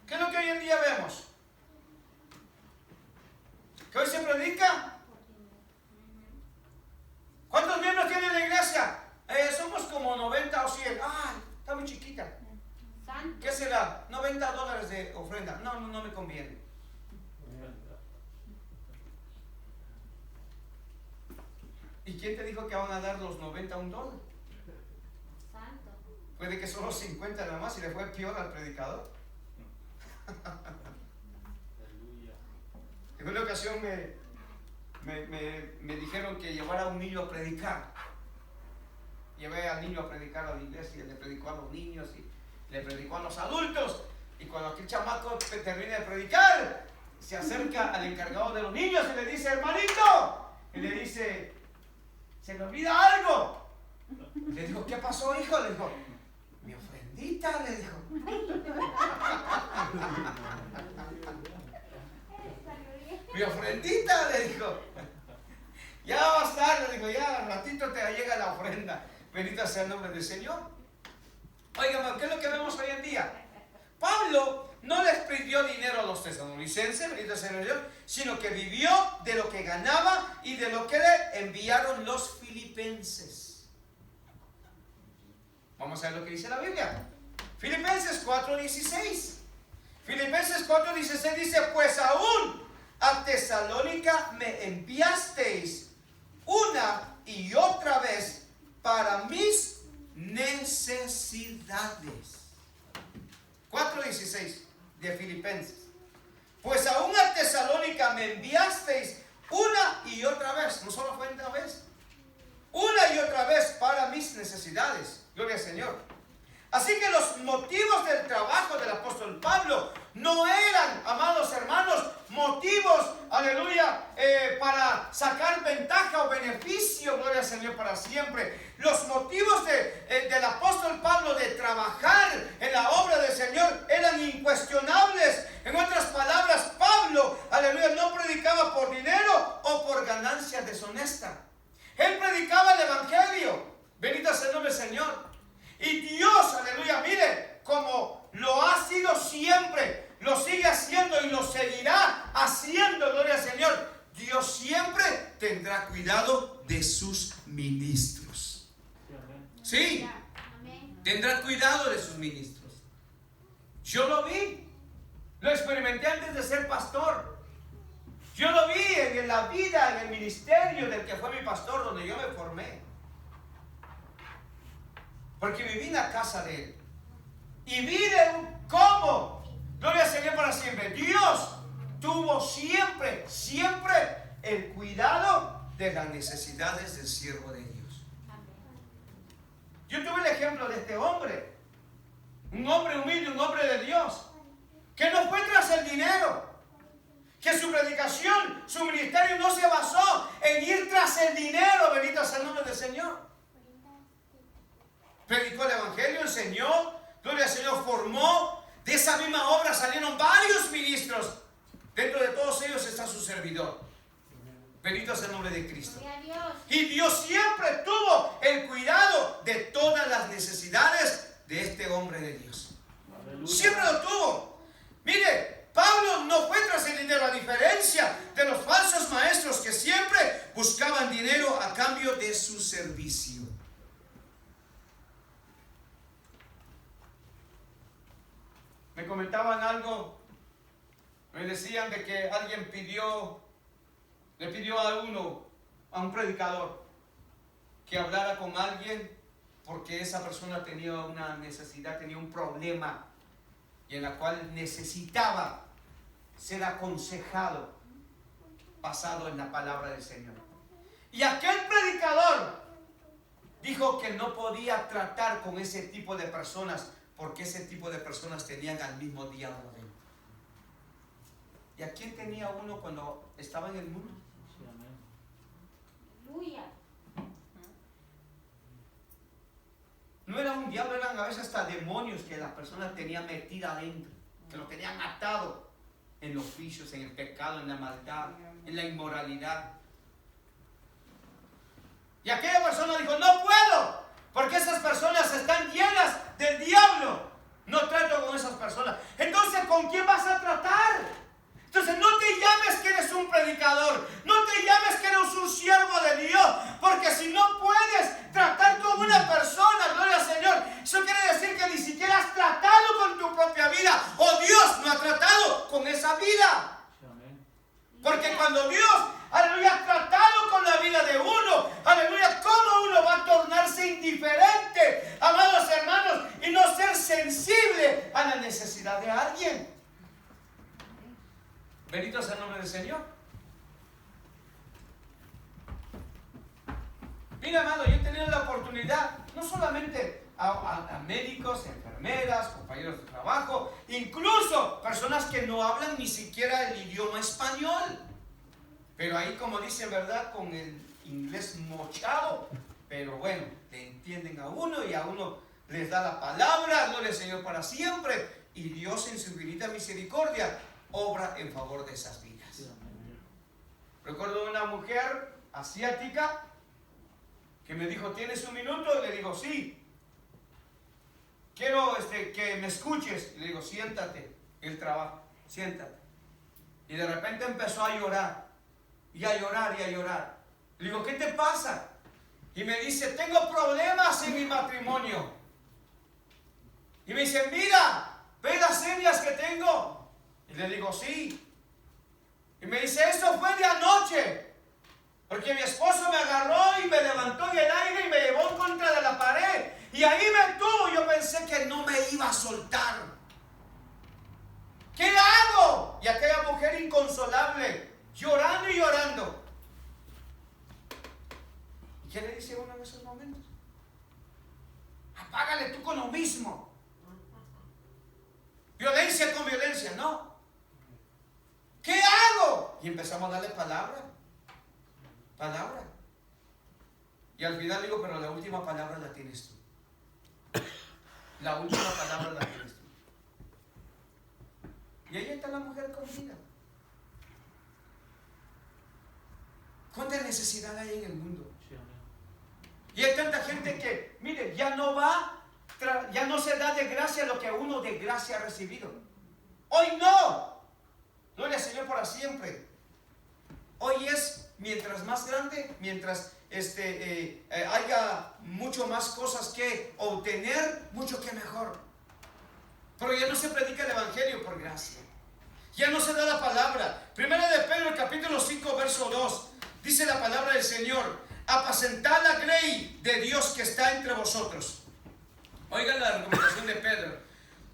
¿Qué es lo que hoy en día vemos? Que hoy se predica. ¿Cuántos miembros tiene la iglesia? Somos como 90 o 100. ¡Ay! Está muy chiquita. Santo. ¿Qué será? $90 de ofrenda. No me conviene. ¿Y quién te dijo que van a dar los 90 a $1? Santo. Puede que solo 50 nada más y le fue peor al predicador. Aleluya. En una ocasión me dijeron que llevara a un niño a predicar. Llevé al niño a predicar a la iglesia, le predicó a los niños y le predicó a los adultos. Y cuando aquel chamaco termina de predicar, se acerca al encargado de los niños y le dice, hermanito, y le dice, se me olvida algo. Y le dijo, ¿qué pasó, hijo? Le dijo, mi ofrendita, le dijo. Mi ofrendita, le dijo. Ya va a estar, le dijo, ya al ratito te llega la ofrenda. Bendito sea el nombre del Señor. Oigan, ¿qué es lo que vemos hoy en día? Pablo no les pidió dinero a los tesalonicenses, bendito sea el Señor, sino que vivió de lo que ganaba y de lo que le enviaron los filipenses. Vamos a ver lo que dice la Biblia. Filipenses 4:16. Filipenses 4:16 dice, pues aún a Tesalónica me enviasteis una y otra vez para mis necesidades. 4:16 de Filipenses. Pues aún a Tesalónica me enviasteis una y otra vez. No solo fue una vez. Una y otra vez para mis necesidades. Gloria al Señor. Así que los motivos del trabajo del apóstol Pablo no eran, amados hermanos, motivos, aleluya, para sacar ventaja o beneficio, gloria al Señor, para siempre. Los motivos del apóstol Pablo de trabajar en la obra del Señor eran incuestionables. En otras palabras, Pablo, aleluya, no predicaba por dinero o por ganancia deshonesta. Él predicaba el Evangelio. Bendito sea el nombre del Señor. Y Dios, aleluya, mire, como lo ha sido siempre, lo sigue haciendo y lo seguirá haciendo, gloria al Señor. Dios siempre tendrá cuidado de sus ministros. Sí, tendrá cuidado de sus ministros. Yo lo vi. Lo experimenté antes de ser pastor. Yo lo vi en la vida, en el ministerio del que fue mi pastor, donde yo me formé. Porque viví en la casa de él. Y vi de cómo, gloria al Señor para siempre, Dios tuvo siempre el cuidado de las necesidades del siervo de Dios. Yo tuve el ejemplo de este hombre. Un hombre humilde, un hombre de Dios. Que no fue tras el dinero. Que su predicación, su ministerio no se basó en ir tras el dinero. Bendito sea el nombre del Señor. Predicó el evangelio, enseñó, gloria al Señor, formó. De esa misma obra salieron varios ministros. Dentro de todos ellos está su servidor. Bendito sea el nombre de Cristo. Y Dios siempre tuvo el cuidado de todas las necesidades de este hombre de Dios. Siempre lo tuvo. Mire, Pablo no fue tras el dinero, a diferencia de los falsos maestros que siempre buscaban dinero a cambio de su servicio. Me comentaban algo, me decían de que alguien le pidió a un predicador, que hablara con alguien porque esa persona tenía una necesidad, tenía un problema y en la cual necesitaba ser aconsejado basado en la palabra del Señor. Y aquel predicador dijo que no podía tratar con ese tipo de personas porque ese tipo de personas tenían al mismo diablo dentro. ¿Y a quién tenía uno cuando estaba en el mundo? Aleluya. No era un diablo, eran a veces hasta demonios que las personas tenían metida adentro, que lo tenían atado en los vicios, en el pecado, en la maldad, en la inmoralidad. Y aquella persona dijo, no puedo, porque esas personas están llenas del diablo. No trato con esas personas. Entonces, ¿con quién vas a tratar? Entonces, no te llames que eres un predicador, no te llames que eres un siervo de Dios, porque si no puedes tratar con una persona, gloria al Señor, eso quiere decir que ni siquiera has tratado con tu propia vida, o Dios no ha tratado con esa vida. Porque cuando Dios, aleluya, ha tratado con la vida de uno, aleluya, ¿cómo uno va a tornarse indiferente, amados hermanos, y no ser sensible a la necesidad de alguien? Bendito sea el nombre del Señor. Mira, amado, yo he tenido la oportunidad, no solamente a médicos, enfermeras, compañeros de trabajo, incluso personas que no hablan ni siquiera el idioma español. Pero ahí, como dicen, ¿verdad? Con el inglés mochado. Pero bueno, le entienden a uno y a uno les da la palabra, gloria al Señor para siempre. Y Dios en su infinita misericordia obra en favor de esas vidas. Recuerdo una mujer asiática que me dijo, ¿tienes un minuto? Y le digo, sí. Quiero que me escuches. Y le digo, siéntate. El trabajo, siéntate. Y de repente empezó a llorar. Y a llorar y a llorar. Le digo, ¿qué te pasa? Y me dice, tengo problemas en mi matrimonio. Y me dice, mira, ¿ves las señas que tengo? Y le digo, sí. Y me dice, eso fue de anoche. Porque mi esposo me agarró y me levantó en el aire y me llevó en contra de la pared. Y ahí me tuvo. Yo pensé que no me iba a soltar. ¿Qué hago? Y aquella mujer inconsolable, llorando y llorando. ¿Y qué le dice uno en esos momentos? Apágale tú con lo mismo. Violencia con violencia, no. ¿Qué hago? Y empezamos a darle palabra. Palabra. Y al final digo, pero la última palabra la tienes tú. La última palabra la tienes tú. Y ahí está la mujer con vida. ¿Cuánta necesidad hay en el mundo? Y hay tanta gente que, mire, ya no se da de gracia lo que uno de gracia ha recibido. Hoy no. Gloria al Señor para siempre. Hoy es, mientras más grande, mientras haya mucho más cosas que obtener, mucho que mejor. Pero ya no se predica el evangelio por gracia. Ya no se da la palabra. Primera de Pedro, el capítulo 5, verso 2. Dice la palabra del Señor: apacentad la grey de Dios que está entre vosotros. Oigan la recomendación de Pedro: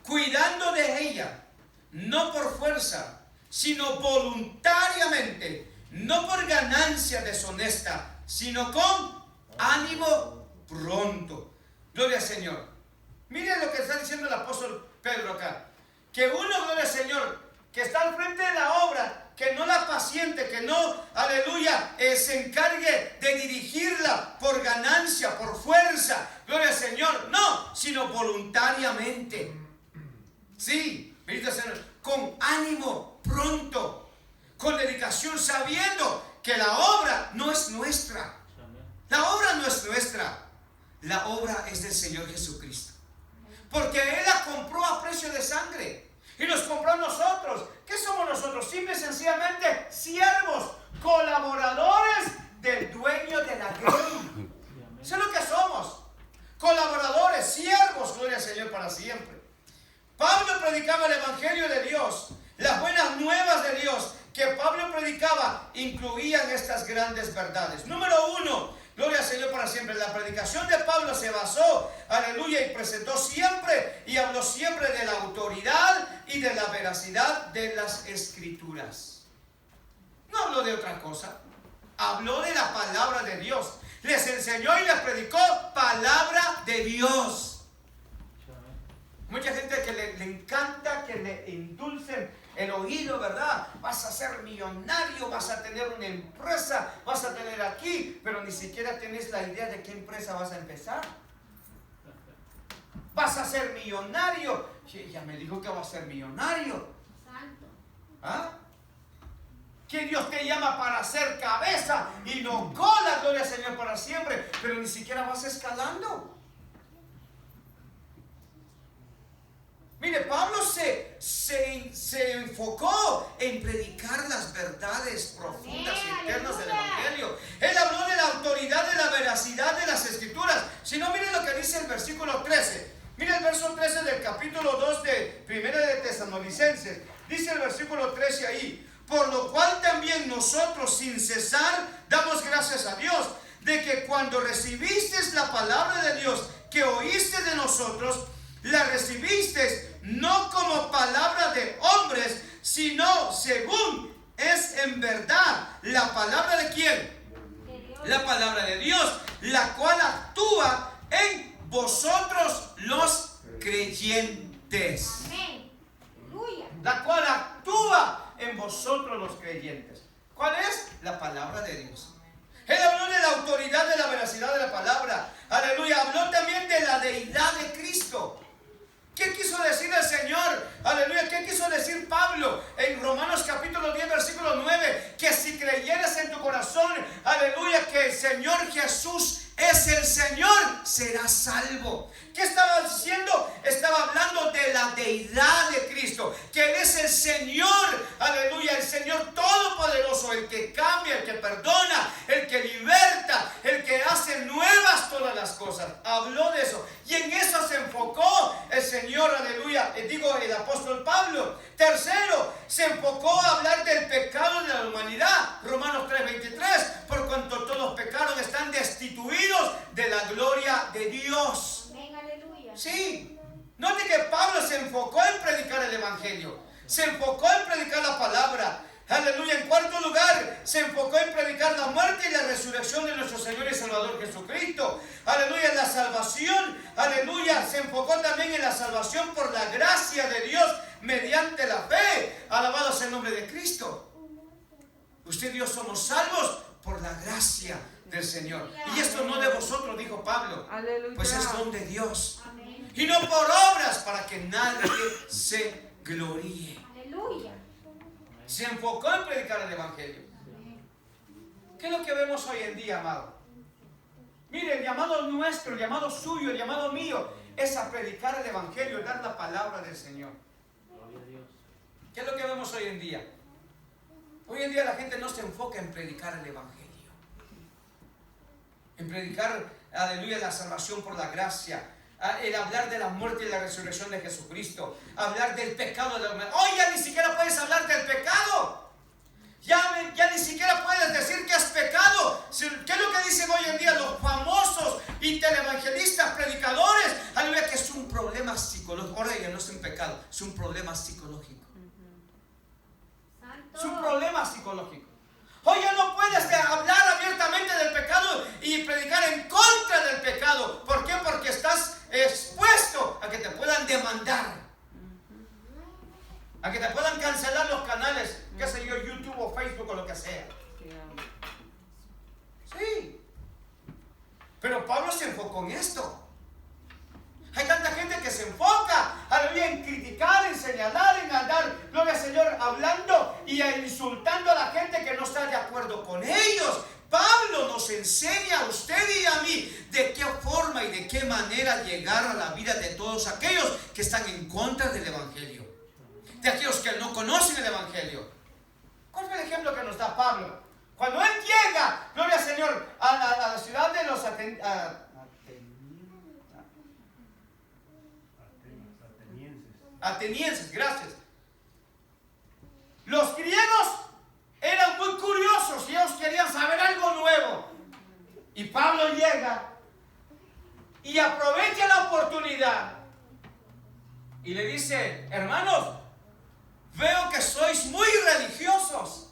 cuidando de ella, no por fuerza, sino voluntariamente, no por ganancia deshonesta, sino con ánimo pronto. Gloria al Señor. Miren lo que está diciendo el apóstol Pedro acá. Que uno, gloria al Señor, que está al frente de la obra, que no la paciente, que no, aleluya, se encargue de dirigirla por ganancia, por fuerza, gloria al Señor, no, sino voluntariamente. Sí, bendito Señor, con ánimo pronto, con dedicación, sabiendo que la obra no es nuestra. La obra no es nuestra, la obra es del Señor Jesucristo. Porque Él la compró a precio de sangre y nos compró a nosotros. ¿Qué somos nosotros? Simple y sencillamente siervos, colaboradores del dueño de la grey. Eso es lo que somos. Colaboradores, siervos, gloria al Señor para siempre. Pablo predicaba el evangelio de Dios. Las buenas nuevas de Dios que Pablo predicaba incluían estas grandes verdades. Número 1, gloria al Señor para siempre. La predicación de Pablo se basó, aleluya, y presentó siempre y habló siempre de la autoridad y de la veracidad de las Escrituras. No habló de otra cosa. Habló de la palabra de Dios. Les enseñó y les predicó palabra de Dios. Mucha gente que le encanta que le endulcen el oído, ¿verdad? Vas a ser millonario, vas a tener una empresa, vas a tener aquí, pero ni siquiera tienes la idea de qué empresa vas a empezar. Vas a ser millonario. Sí, ya me dijo que va a ser millonario. Santo. ¿Ah? Que Dios te llama para ser cabeza y no cola, gloria al Señor para siempre, pero ni siquiera vas escalando. Mire, Pablo se enfocó en predicar las verdades profundas y eternas del Evangelio. Él habló de la autoridad, de la veracidad de las Escrituras. Si no, mire lo que dice el versículo 13. Mire el verso 13 del capítulo 2 de Primera de Tesalonicenses. Dice el versículo 13 ahí: por lo cual también nosotros sin cesar damos gracias a Dios, de que cuando recibisteis la palabra de Dios que oíste de nosotros, la recibisteis no como palabra de hombres, sino según es en verdad la palabra de ¿quién? De Dios. La palabra de Dios, la cual actúa en vosotros los creyentes. Amén. Aleluya. La cual actúa en vosotros los creyentes. ¿Cuál es? La palabra de Dios. Él habló de la autoridad, de la veracidad de la palabra. Aleluya. Habló también de la deidad de Cristo. ¿Qué quiso decir el Señor? Aleluya. ¿Qué quiso decir Pablo en Romanos capítulo 10 versículo 9? Que si creyeras en tu corazón, aleluya, que el Señor Jesús es el Señor, serás salvo. ¿Qué estaba diciendo? Estaba hablando de la deidad de Cristo, que Él es el Señor, aleluya, el Señor todopoderoso, el que cambia, el que perdona, el que liberta, el que hace nuevas todas las cosas. Habló de eso y en eso se enfocó el Señor, aleluya, el apóstol Pablo. Tercero, se enfocó a hablar del pecado de la humanidad. Romanos 3:23, por cuanto todos pecaron, están destituidos de la gloria de Dios. Amén, aleluya. Sí, note que Pablo se enfocó en predicar el Evangelio, se enfocó en predicar la palabra. Aleluya. En cuarto lugar, se enfocó en predicar la muerte y la resurrección de nuestro Señor y Salvador Jesucristo. Aleluya, en la salvación. Aleluya, se enfocó también en la salvación por la gracia de Dios mediante la fe. Alabado sea el nombre de Cristo. Usted y yo somos salvos por la gracia del Señor. Y esto no de vosotros, dijo Pablo. Aleluya. Pues es don de Dios. Amén. Y no por obras para que nadie se gloríe. Aleluya. Se enfocó en predicar el Evangelio. ¿Qué es lo que vemos hoy en día, amado? Mire, el llamado nuestro, el llamado suyo, el llamado mío es a predicar el Evangelio, dar la palabra del Señor. Gloria a Dios. ¿Qué es lo que vemos hoy en día? Hoy en día la gente no se enfoca en predicar el Evangelio, en predicar, aleluya, la salvación por la gracia, el hablar de la muerte y la resurrección de Jesucristo, hablar del pecado de la humanidad. Hoy ya ni siquiera puedes hablar del pecado. Ya ni siquiera puedes decir que has pecado. ¿Qué es lo que dicen hoy en día los famosos y televangelistas, predicadores? Aleluya, que es un problema psicológico. Ahora ya no es un pecado, es un problema psicológico. Santo. Es un problema psicológico. Hoy ya no puedes hablar abiertamente del pecado y predicar en contra del pecado. ¿Por qué? Porque estás expuesto a que te puedan demandar, a que te puedan cancelar los canales, qué sé yo, YouTube o Facebook o lo que sea. Sí. Pero Pablo se enfocó en esto. Hay tanta gente que se enfoca, aleluya, en criticar, en señalar, en andar, gloria al Señor, hablando y insultando a la gente que no está de acuerdo con ellos. Pablo nos enseña a usted y a mí de qué forma y de qué manera llegar a la vida de todos aquellos que están en contra del Evangelio, de aquellos que no conocen el Evangelio. ¿Cuál fue el ejemplo que nos da Pablo? Cuando él llega, gloria al Señor, a la ciudad de los atenienses, gracias. Los griegos eran muy curiosos y ellos querían saber algo nuevo. Y Pablo llega y aprovecha la oportunidad y le dice: hermanos, veo que sois muy religiosos.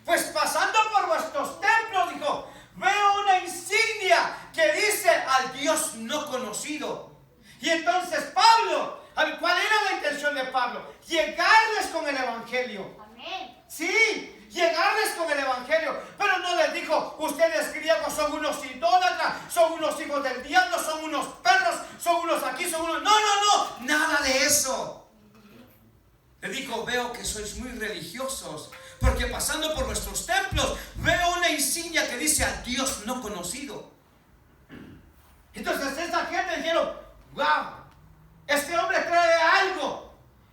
Pues pasando por vuestros templos, dijo, veo una insignia que dice al Dios no conocido. Y entonces Pablo, ¿cuál era la intención de Pablo? Llegarles con el Evangelio. Amén. Sí, llegarles con el Evangelio. Pero no les dijo, ustedes griegos son unos idólatras, son unos hijos del diablo, son unos perros, son unos aquí, son unos... No, nada de eso. Le dijo, veo que sois muy religiosos, porque pasando por vuestros templos veo una insignia que dice a Dios no conocido. Entonces esta gente dijeron, wow, este hombre trae algo.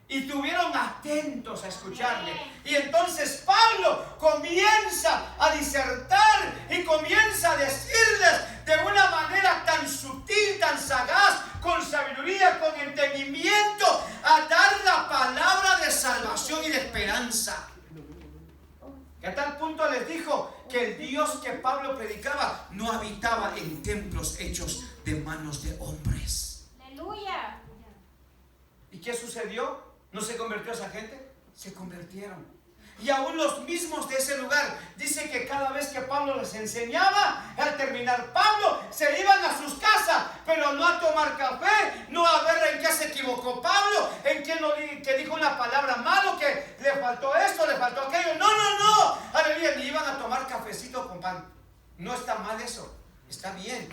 Y estuvieron atentos a escucharle. Y entonces Pablo comienza a disertar y comienza a decirles de una manera tan sutil, tan sagaz, con sabiduría, con entendimiento, a dar la palabra de salvación y de esperanza. Que a tal punto les dijo que el Dios que Pablo predicaba no habitaba en templos hechos de manos de hombres. Aleluya. ¿Y qué sucedió? ¿No se convirtió esa gente? Se convirtieron. Y aún los mismos de ese lugar, dice que cada vez que Pablo les enseñaba, al terminar Pablo, se iban a sus casas, pero no a tomar café, no a ver en qué se equivocó Pablo, en que dijo una palabra malo, que le faltó esto, le faltó aquello. No. Aleluya, ni iban a tomar cafecito con pan. No está mal eso. Está bien.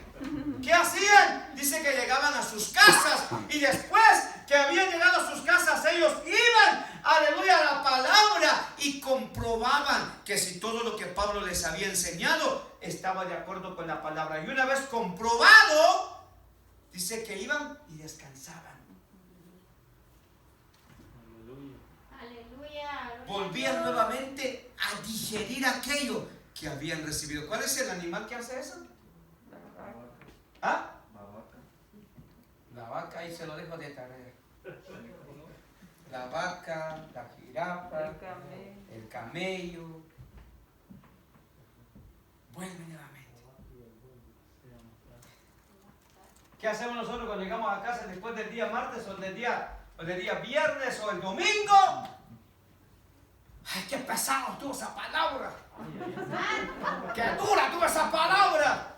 ¿Qué hacían? Dice que llegaban a sus casas y después que habían llegado a sus casas ellos iban, aleluya, a la palabra y comprobaban que si todo lo que Pablo les había enseñado estaba de acuerdo con la palabra. Y una vez comprobado, dice que iban y descansaban. Aleluya. Volvían nuevamente a digerir aquello que habían recibido. ¿Cuál es el animal que hace eso? ¿Ah? La vaca, ahí se lo dejo de tarea. La vaca, la jirafa, el camello. Vuelven nuevamente. ¿Qué hacemos nosotros cuando llegamos a casa después del día martes o del día viernes o el domingo? ¡Ay, qué pesado tuvo esa palabra! ¡Qué dura tuvo esa palabra!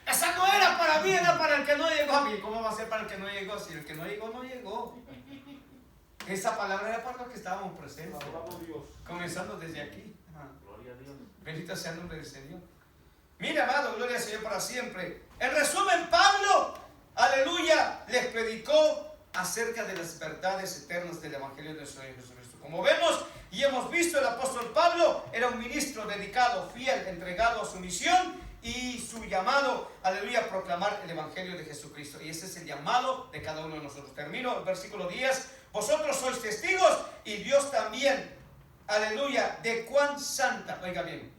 Esa no era para mí, era para el que no llegó a mí. ¿Cómo va a ser para el que no llegó? Si el que no llegó, no llegó. Esa palabra era para los que estábamos presentes. Comenzando desde aquí. Gloria a Dios. Bendito sea el nombre del Señor. Mira, amado, gloria al Señor para siempre. En resumen, Pablo, aleluya, les predicó acerca de las verdades eternas del Evangelio de nuestro Señor Jesucristo. Como vemos y hemos visto, el apóstol Pablo era un ministro dedicado, fiel, entregado a su misión y su llamado, aleluya, a proclamar el Evangelio de Jesucristo. Y ese es el llamado de cada uno de nosotros. Termino el versículo 10. Vosotros sois testigos y Dios también, aleluya, de cuán santa, oiga bien,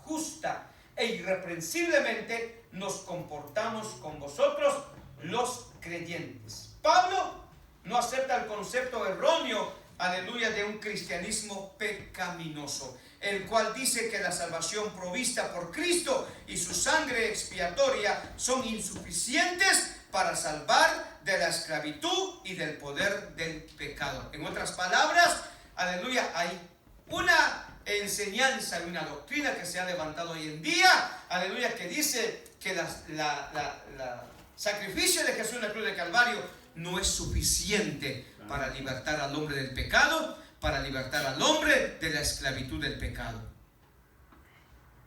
justa e irreprensiblemente nos comportamos con vosotros los creyentes. Pablo no acepta el concepto erróneo, aleluya, de un cristianismo pecaminoso, el cual dice que la salvación provista por Cristo y su sangre expiatoria son insuficientes para salvar de la esclavitud y del poder del pecado. En otras palabras, aleluya, hay una enseñanza y una doctrina que se ha levantado hoy en día, aleluya, que dice que la sacrificio de Jesús en la cruz de Calvario no es suficiente para libertar al hombre del pecado, para libertar al hombre de la esclavitud del pecado.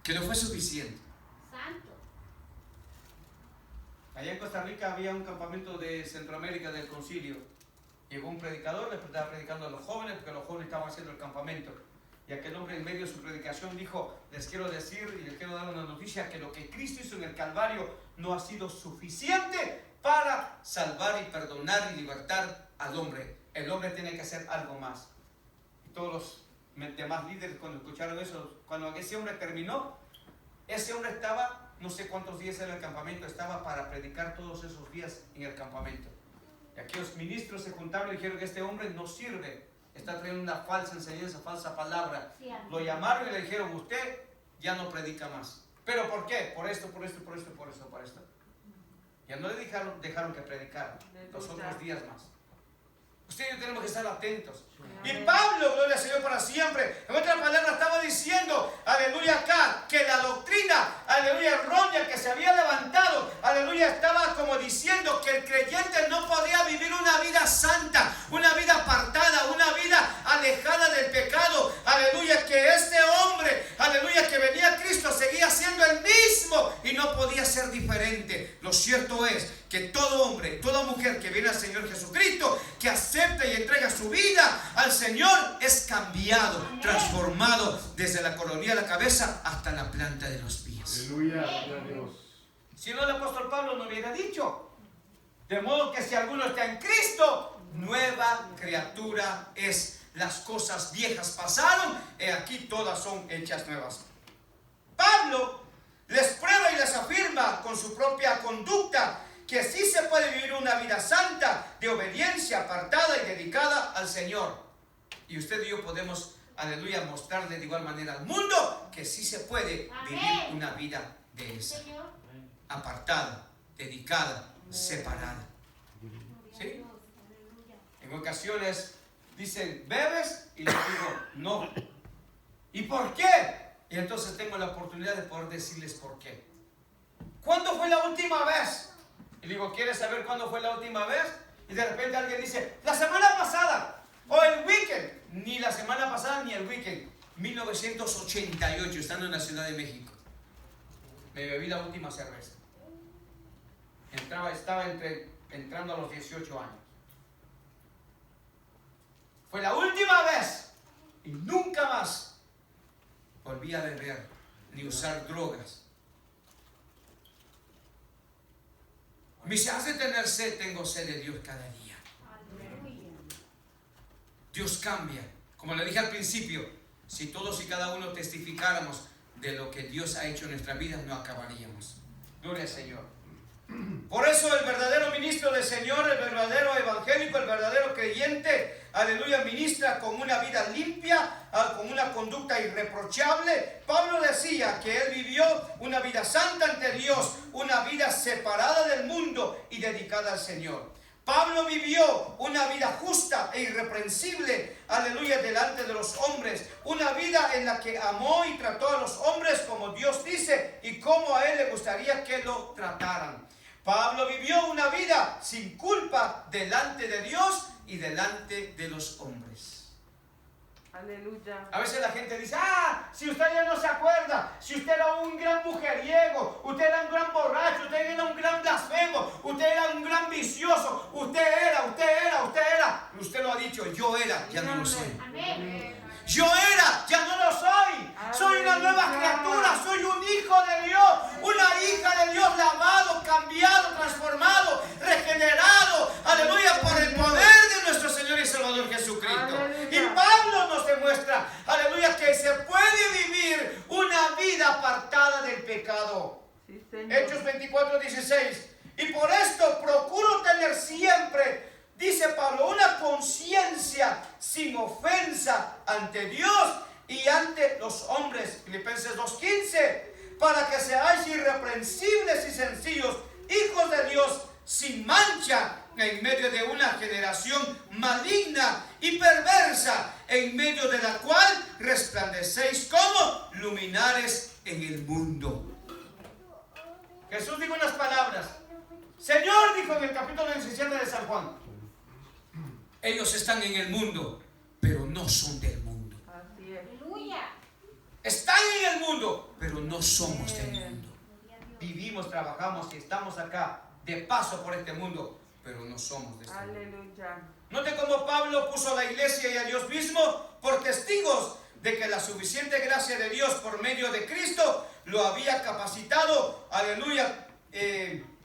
Que no fue suficiente. Santo. Allá en Costa Rica había un campamento de Centroamérica del Concilio. Llegó un predicador, le estaba predicando a los jóvenes, porque los jóvenes estaban haciendo el campamento. Y aquel hombre en medio de su predicación dijo: les quiero decir y les quiero dar una noticia, que lo que Cristo hizo en el Calvario no ha sido suficiente para salvar y perdonar y libertar al hombre. El hombre tiene que hacer algo más. Y todos los demás líderes, cuando escucharon eso, cuando ese hombre terminó, ese hombre estaba, no sé cuántos días en el campamento, estaba para predicar todos esos días en el campamento. Y aquellos ministros se juntaron y dijeron que este hombre no sirve, está trayendo una falsa enseñanza, falsa palabra. Sí, Lo llamaron y le dijeron: usted ya no predica más. ¿Pero por qué? Por esto, por esto, por esto, por esto, por esto. Ya no le dejaron que predicara los otros días más. Usted y yo tenemos que estar atentos. Y Pablo, gloria al Señor para siempre, en otra palabra estaba diciendo, aleluya, acá, que la doctrina, aleluya, errónea que se había levantado, aleluya, estaba como diciendo que el creyente no podía vivir una vida santa, una vida apartada, una vida alejada del pecado, aleluya, que este hombre, aleluya, que venía a Cristo seguía siendo el mismo y no podía ser diferente. Lo cierto es que todo hombre, toda mujer que viene al Señor Jesucristo, que acepta y entrega su vida al Señor, es cambiado, transformado desde la coronilla de la cabeza hasta la planta de los pies. Aleluya, gloria a Dios. Si no, el apóstol Pablo no hubiera dicho: de modo que si alguno está en Cristo, nueva criatura es. Las cosas viejas pasaron, y aquí todas son hechas nuevas. Pablo les prueba y les afirma con su propia conducta que sí se puede vivir una vida santa, de obediencia, apartada y dedicada al Señor. Y usted y yo podemos, aleluya, mostrarle de igual manera al mundo que sí se puede vivir una vida de esa, Señor. apartada, dedicada, separada. ¿Sí? Aleluya. En ocasiones dicen: ¿bebes? Y les digo: no. ¿Y por qué? Y entonces tengo la oportunidad de poder decirles por qué. ¿Cuándo fue la última vez? Y digo: ¿quieres saber cuándo fue la última vez? Y de repente alguien dice: la semana pasada, o el weekend. Ni la semana pasada ni el weekend. 1988, estando en la Ciudad de México, me bebí la última cerveza. Estaba entrando a los 18 años. Fue la última vez y nunca más volví a beber ni usar drogas. Me dice: has de tener sed. Tengo sed de Dios cada día. Aleluya. Dios cambia. Como le dije al principio, si todos y cada uno testificáramos de lo que Dios ha hecho en nuestras vidas, no acabaríamos. Gloria al Señor. Por eso el verdadero ministro del Señor, el verdadero evangélico, el verdadero creyente, aleluya, ministra con una vida limpia, con una conducta irreprochable. Pablo decía que él vivió una vida santa ante Dios, una vida separada del mundo y dedicada al Señor. Pablo vivió una vida justa e irreprensible, aleluya, delante de los hombres. Una vida en la que amó y trató a los hombres como Dios dice y como a él le gustaría que lo trataran. Pablo vivió una vida sin culpa delante de Dios y delante de los hombres. Aleluya. A veces la gente dice: si usted ya no se acuerda, si usted era un gran mujeriego, usted era un gran borracho, usted era un gran blasfemo, usted era un gran vicioso, usted era. Usted lo ha dicho: yo era, ya no lo soy. Amén. Yo era, ya no lo soy. Soy una nueva criatura, soy un hijo de Dios, una hija de Dios, lavado, cambiado, transformado, regenerado, aleluya, por el poder de nuestro Señor y Salvador Jesucristo. Aleluya. Y Pablo nos demuestra, aleluya, que se puede vivir una una vida apartada del pecado. Sí, Señor. Hechos 24:16. Y por esto procuro tener siempre, dice Pablo, una conciencia sin ofensa ante Dios y ante los hombres. Filipenses 2:15. Para que seáis irreprensibles y sencillos, hijos de Dios, sin mancha, en medio de una generación maligna y perversa, en medio de la cual resplandecéis como luminares en el mundo. Jesús dijo unas palabras. Señor dijo en el capítulo 17 de San Juan: ellos están en el mundo, pero no son del mundo. Así es. Aleluya. Están en el mundo, pero no somos del mundo. Vivimos, trabajamos y estamos acá de paso por este mundo, pero no somos de este mundo. Aleluya. Note cómo Pablo puso a la iglesia y a Dios mismo por testigos de que la suficiente gracia de Dios por medio de Cristo lo había capacitado, aleluya,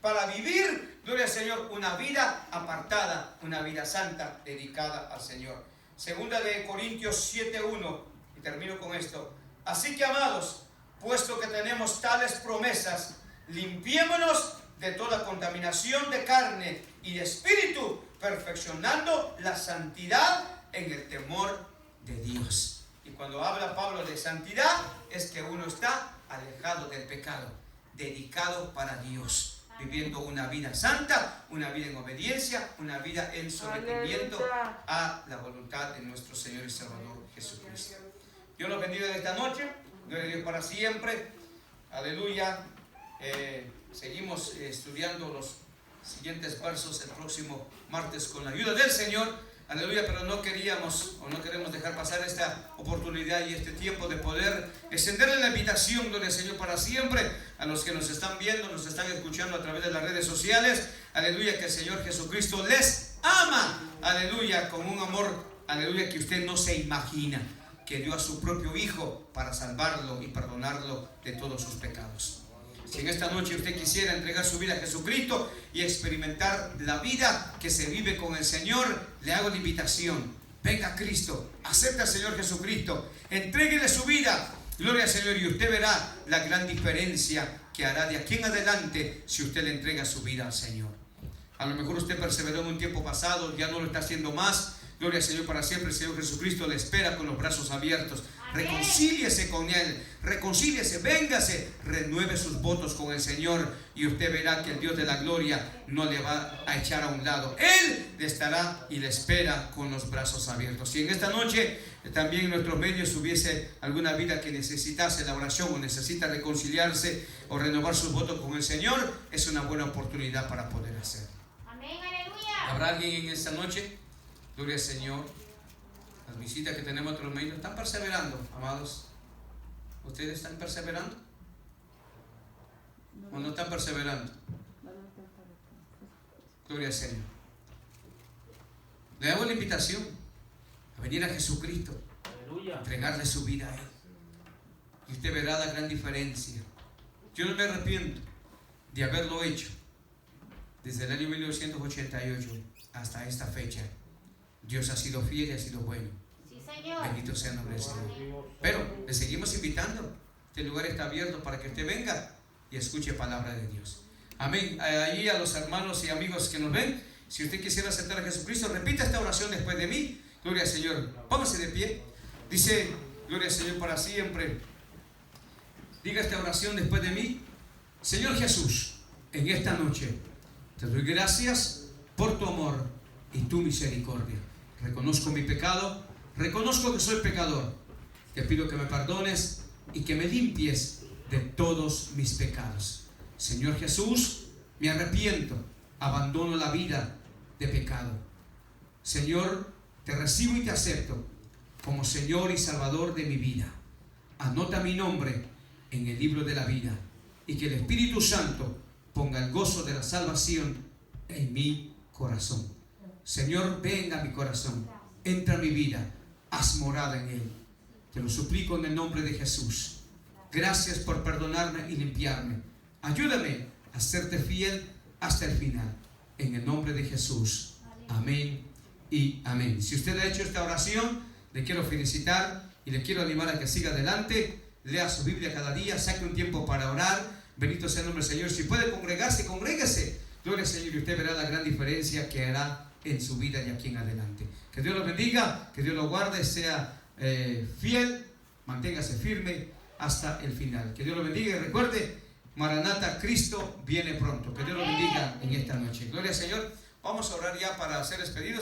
para vivir, gloria al Señor, una vida apartada, una vida santa, dedicada al Señor. Segunda de Corintios 7:1, y termino con esto. Así que, amados, puesto que tenemos tales promesas, limpiémonos de toda contaminación de carne y de espíritu, perfeccionando la santidad en el temor de Dios. Y cuando habla Pablo de santidad, es que uno está alejado del pecado, dedicado para Dios, viviendo una vida santa, una vida en obediencia, una vida en sometimiento Aleluya. a la voluntad de nuestro Señor y Salvador Jesucristo. Dios los bendiga en esta noche, gloria a Dios para siempre, aleluya. Seguimos estudiando los siguientes versos el próximo martes con la ayuda del Señor, aleluya, pero no queremos dejar pasar esta oportunidad y este tiempo de poder extenderle la invitación, gloria al Señor para siempre, a los que nos están viendo, nos están escuchando a través de las redes sociales, aleluya, que el Señor Jesucristo les ama, aleluya, con un amor, aleluya, que usted no se imagina, que dio a su propio Hijo para salvarlo y perdonarlo de todos sus pecados. Si en esta noche usted quisiera entregar su vida a Jesucristo y experimentar la vida que se vive con el Señor, le hago la invitación. Venga a Cristo, acepta al Señor Jesucristo, entréguele su vida, gloria al Señor, y usted verá la gran diferencia que hará de aquí en adelante si usted le entrega su vida al Señor. A lo mejor usted perseveró en un tiempo pasado, ya no lo está haciendo más. Gloria al Señor para siempre. El Señor Jesucristo le espera con los brazos abiertos. Reconcíliese con Él, reconcíliese, véngase, renueve sus votos con el Señor y usted verá que el Dios de la gloria no le va a echar a un lado. Él le estará y le espera con los brazos abiertos. Si en esta noche también en nuestros medios hubiese alguna vida que necesitase la oración o necesita reconciliarse o renovar sus votos con el Señor, es una buena oportunidad para poder hacerlo. Amén, aleluya. ¿Habrá alguien en esta noche? Gloria al Señor. Las visitas que tenemos a otros medios están perseverando, amados. ¿Ustedes están perseverando? ¿O no están perseverando? Gloria al Señor. Le hago la invitación a venir a Jesucristo, Aleluya. entregarle su vida a Él. Y usted verá la gran diferencia. Yo no me arrepiento de haberlo hecho desde el año 1988 hasta esta fecha. Dios ha sido fiel y ha sido bueno. Sí, Señor. Bendito sea el nombre del Señor. Pero le seguimos invitando. Este lugar está abierto para que usted venga y escuche palabra de Dios. Amén. Ahí a los hermanos y amigos que nos ven, si usted quisiera aceptar a Jesucristo, repita esta oración después de mí. Gloria al Señor. Póngase de pie. Dice, gloria al Señor para siempre. Diga esta oración después de mí. Señor Jesús, en esta noche te doy gracias por tu amor y tu misericordia. Reconozco mi pecado, reconozco que soy pecador. Te pido que me perdones y que me limpies de todos mis pecados. Señor Jesús, me arrepiento, abandono la vida de pecado. Señor, te recibo y te acepto como Señor y Salvador de mi vida. Anota mi nombre en el libro de la vida y que el Espíritu Santo ponga el gozo de la salvación en mi corazón. Señor, venga a mi corazón, entra a mi vida, haz morada en él. Te lo suplico en el nombre de Jesús. Gracias por perdonarme y limpiarme. Ayúdame a serte fiel hasta el final. En el nombre de Jesús. Amén y amén. Si usted ha hecho esta oración, le quiero felicitar y le quiero animar a que siga adelante. lea su Biblia cada día, saque un tiempo para orar. Bendito sea el nombre del Señor. Si puede congregarse, congréguese. Gloria al Señor, y usted verá la gran diferencia que hará en su vida de aquí en adelante. Que Dios lo bendiga, que Dios lo guarde, sea fiel, manténgase firme hasta el final. Que Dios lo bendiga y recuerde, Maranata, Cristo viene pronto. Que Dios lo bendiga en esta noche. Gloria al Señor. Vamos a orar ya para ser despedidos.